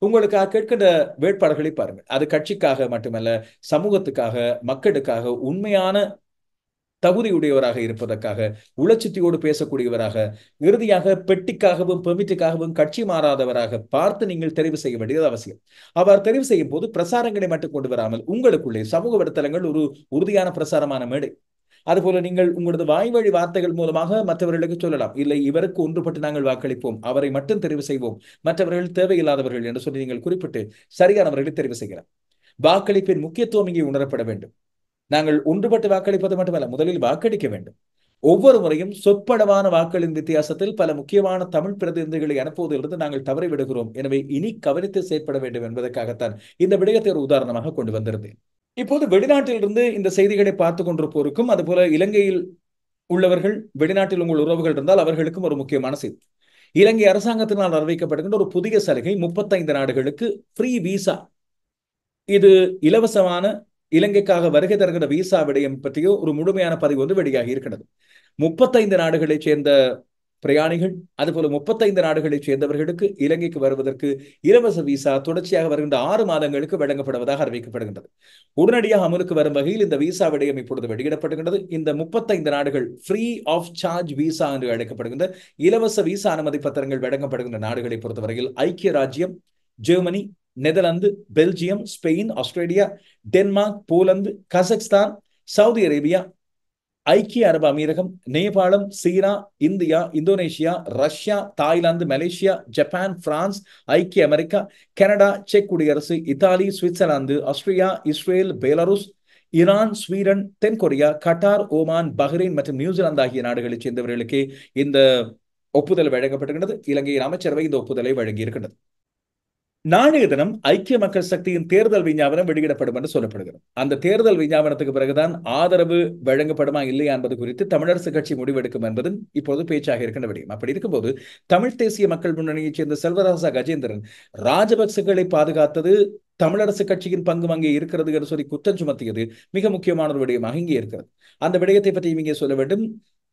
உங்களுக்கு கேட்கின்ற வேட்பாளர்களை பாருங்கள். அது கட்சிக்காக மட்டுமல்ல, சமூகத்துக்காக, மக்களுக்காக உண்மையான தகுதியுடையவராக இருப்பதற்காக, உளச்சித்தியோடு பேசக்கூடியவராக, இறுதியாக பெட்டிக்காகவும் பெர்மிட்டுக்காகவும் கட்சி மாறாதவராக பார்த்து நீங்கள் தெரிவு செய்ய வேண்டியது அவசியம். அவர் தெரிவு செய்யும் போது பிரசாரங்களை மட்டும் கொண்டு வராமல் உங்களுக்குள்ளே சமூக வலைத்தளங்கள் ஒரு உறுதியான பிரசாரமான மேடை. அதுபோல நீங்கள் உங்களது வாய்வழி வார்த்தைகள் மூலமாக மற்றவர்களுக்கு சொல்லலாம், இல்லை இவருக்கு ஒன்றுபட்டு நாங்கள் வாக்களிப்போம், அவரை மட்டும் தெரிவு செய்வோம், மற்றவர்கள் தேவையில்லாதவர்கள் என்று சொல்லி நீங்கள் குறிப்பிட்டு சரியானவர்களை தெரிவு செய்யலாம். வாக்களிப்பின் முக்கியத்துவம் இங்கே உணரப்பட வேண்டும். நாங்கள் ஒன்றுபட்டு வாக்களிப்பது மட்டுமல்ல, முதலில் வாக்களிக்க வேண்டும். ஒவ்வொரு முறையும் சொற்பளவான வாக்களின் வித்தியாசத்தில் பல முக்கியமான தமிழ் பிரதிநிதிகளை அனுப்புவதிலிருந்து நாங்கள் தவறி விடுகிறோம். எனவே இனி கவனித்து செயற்பட வேண்டும் என்பதற்காகத்தான் இந்த விடயத்தை ஒரு உதாரணமாக கொண்டு வந்திருந்தேன். இப்போது வெளிநாட்டிலிருந்து இந்த செய்திகளை பார்த்து கொண்டிருப்போருக்கும், அதுபோல இலங்கையில் உள்ளவர்கள், வெளிநாட்டில் உங்கள் உறவுகள் இருந்தால் அவர்களுக்கும் ஒரு முக்கியமான செய்தி. இலங்கை அரசாங்கத்தினால் அறிவிக்கப்படுகின்ற ஒரு புதிய சலுகை, 35 நாடுகளுக்கு ஃப்ரீ விசா. இது இலவசமான இலங்கைக்காக வருகை தருகிற விசா விடயம் பற்றிய ஒரு முழுமையான பதிவு ஒன்று வெளியாகி இருக்கிறது. 35 நாடுகளைச் சேர்ந்த பிரயாணிகள், அதுபோல 35 நாடுகளைச் சேர்ந்தவர்களுக்கு இலங்கைக்கு வருவதற்கு இலவச விசா தொடர்ச்சியாக வருகின்ற 6 மாதங்களுக்கு வழங்கப்படுவதாக அறிவிக்கப்படுகின்றது. உடனடியாக அமலுக்கு வரும் வகையில் இந்த விசா விடயம் இப்பொழுது வெளியிடப்படுகின்றது. இந்த 35 நாடுகள் ஃப்ரீ ஆஃப் சார்ஜ் விசா என்று அழைக்கப்படுகின்ற இலவச விசா அனுமதி பத்திரங்கள் வழங்கப்படுகின்ற நாடுகளை பொறுத்தவரையில் ஐக்கிய ராஜ்யம், Germany, Netherlands, Belgium, Spain, Australia, Denmark, Poland, Kazakhstan, Saudi Arabia, ஐக்கிய அரபு அமீரகம், நேபாளம், China, India, Indonesia, Russia, Thailand, Malaysia, Japan, France, ஐக்கிய அமெரிக்கா, கனடா, செக் குடியரசு, Italy, Switzerland, Austria, Israel, Belarus, Iran, Sweden, தென்கொரியா, கட்டார், ஓமான், பஹ்ரைன் மற்றும் நியூசிலாந்து ஆகிய நாடுகளைச் சேர்ந்தவர்களுக்கு இந்த ஒப்புதல் வழங்கப்பட்டிருக்கிறது. இலங்கையின் அமைச்சரவை இந்த ஒப்புதலை வழங்கி இருக்கின்றது. நாளைய தினம் ஐக்கிய மக்கள் சக்தியின் தேர்தல் விஞ்ஞாபனம் வெளியிடப்படும் என்று சொல்லப்படுகிறது. அந்த தேர்தல் விஞ்ஞாபனத்துக்கு பிறகுதான் ஆதரவு வழங்கப்படுமா இல்லையா என்பது குறித்து தமிழரசு கட்சி முடிவெடுக்கும் என்பதும் இப்போது பேச்சாக இருக்கின்ற விடயம். அப்படி இருக்கும்போது தமிழ் தேசிய மக்கள் முன்னணியைச் சேர்ந்த செல்வராசா கஜேந்திரன் ராஜபக்சகளை பாதுகாத்தது தமிழரசு கட்சியின் பங்கு அங்கே இருக்கிறது என்று சொல்லி குற்றம் சுமத்தியது மிக முக்கியமான ஒரு விடயமாக இங்கே இருக்கிறது. அந்த விடயத்தை பற்றி இங்கே சொல்ல வேண்டும்.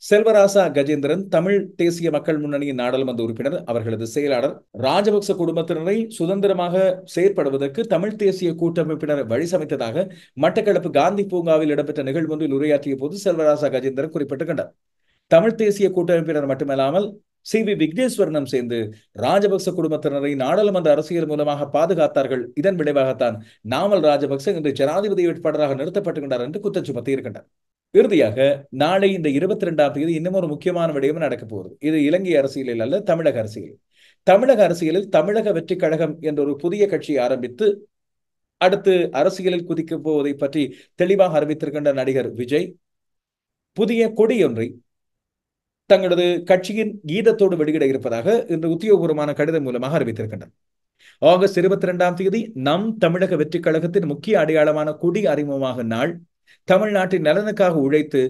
செல்வராசா கஜேந்திரன் தமிழ் தேசிய மக்கள் முன்னணியின் நாடாளுமன்ற உறுப்பினர், அவர்களது செயலாளர். ராஜபக்ச குடும்பத்தினரை சுதந்திரமாக செயற்படுவதற்கு தமிழ் தேசிய கூட்டமைப்பினர் வழி சமைத்ததாக மட்டக்களப்பு காந்தி பூங்காவில் இடம்பெற்ற நிகழ்வு ஒன்றில் உரையாற்றிய போது செல்வராசா கஜேந்திரன் குறிப்பிட்டிருக்கின்றார். தமிழ் தேசிய கூட்டமைப்பினர் மட்டுமல்லாமல் சி.வி. விக்னேஸ்வரனும் சேர்ந்து ராஜபக்ச குடும்பத்தினரை நாடாளுமன்ற அரசியல் மூலமாக பாதுகாத்தார்கள். இதன் விளைவாகத்தான் நாமல் ராஜபக்ச இன்று ஜனாதிபதி வேட்பாளராக நிறுத்தப்பட்டுகின்றார் என்று குற்றம் சுமத்தி இருக்கின்றார். இறுதியாக நாளை இந்த 22ஆம் தேதி இன்னும் ஒரு முக்கியமான விடயம் நடக்க போகிறது. இது இலங்கை அரசியலில் அல்ல, தமிழக அரசியல். தமிழக அரசியலில் தமிழக வெற்றி கழகம் என்ற ஒரு புதிய கட்சியை ஆரம்பித்து அடுத்து அரசியலில் குதிக்கப் போவதை பற்றி தெளிவாக அறிவித்திருக்கின்ற நடிகர் விஜய் புதிய கொடி ஒன்றை தங்களது கட்சியின் கீதத்தோடு வெளியிட இருப்பதாக இன்று உத்தியோகபூர்வமான கடிதம் மூலமாக அறிவித்திருக்கின்றனர். ஆகஸ்ட் 22ஆம் தேதி நம் தமிழக வெற்றி கழகத்தின் முக்கிய அடையாளமான கொடி அறிமுகமாக நாள். தமிழ்நாட்டின் நலனுக்காக உழைத்து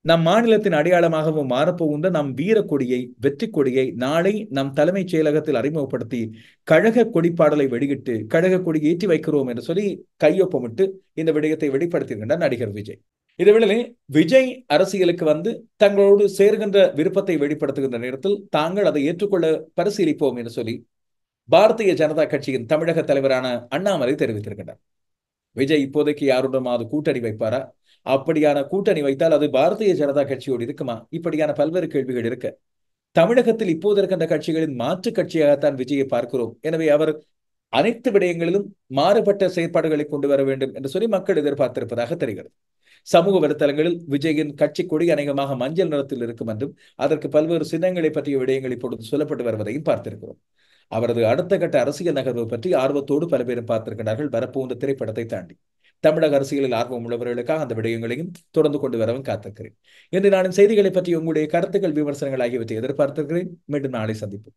நம் மாநிலத்தின் அடையாளமாகவும் மாறப்போகின்ற நம் வீர கொடியை, வெற்றி கொடியை நாளை நம் தலைமைச் செயலகத்தில் அறிமுகப்படுத்தி கழக கொடிப்பாடலை வெளியிட்டு கழக கொடி ஏற்றி வைக்கிறோம் என்று சொல்லி கையொப்பமிட்டு இந்த விடயத்தை வெளிப்படுத்துகின்றார் நடிகர் விஜய். இதுவேளை விஜய் அரசியலுக்கு வந்து தங்களோடு சேர்கின்ற விருப்பத்தை வெளிப்படுத்துகின்ற நேரத்தில் தாங்கள் அதை ஏற்றுக்கொள்ள பரிசீலிப்போம் என்று சொல்லி பாரதிய ஜனதா கட்சியின் தமிழக தலைவரான அண்ணாமலை தெரிவித்திருக்கின்றார். விஜய் இப்போதைக்கு யாருடமாவது கூட்டணி வைப்பாரா? அப்படியான கூட்டணி வைத்தால் அது பாரதிய ஜனதா கட்சியோடு இருக்குமா? இப்படியான பல்வேறு கேள்விகள் இருக்க தமிழகத்தில் இப்போது இருக்கின்ற கட்சிகளின் மாற்று கட்சியாகத்தான் விஜயை பார்க்கிறோம். எனவே அவர் அனைத்து விடயங்களிலும் மாறுபட்ட செயற்பாடுகளை கொண்டு வர வேண்டும் என்று சொல்லி மக்கள் எதிர்பார்த்திருப்பதாக தெரிகிறது. சமூக வலைத்தளங்களில் விஜயின் கட்சி கொடி அநேகமாக மஞ்சள் நிறத்தில் இருக்கும் என்றும் அதற்கு பல்வேறு சின்னங்களை பற்றிய விடயங்கள் இப்பொழுது சொல்லப்பட்டு வருவதையும் பார்த்திருக்கிறோம். அவரது அடுத்த கட்ட அரசியல் நகர்வு பற்றி ஆர்வத்தோடு பல பேரும் பார்த்திருக்கிறார்கள். வரப்போன்ற திரைப்படத்தை தாண்டி தமிழக அரசியலில் ஆர்வம் உள்ளவர்களுக்காக அந்த விடயங்களையும் தொடர்ந்து கொண்டு வரவும் காத்திருக்கிறேன். இன்று நாளின் செய்திகளை பற்றி உங்களுடைய கருத்துக்கள், விமர்சனங்கள் ஆகியவற்றை எதிர்பார்த்திருக்கிறேன். மீண்டும் நாளை சந்திப்போம்.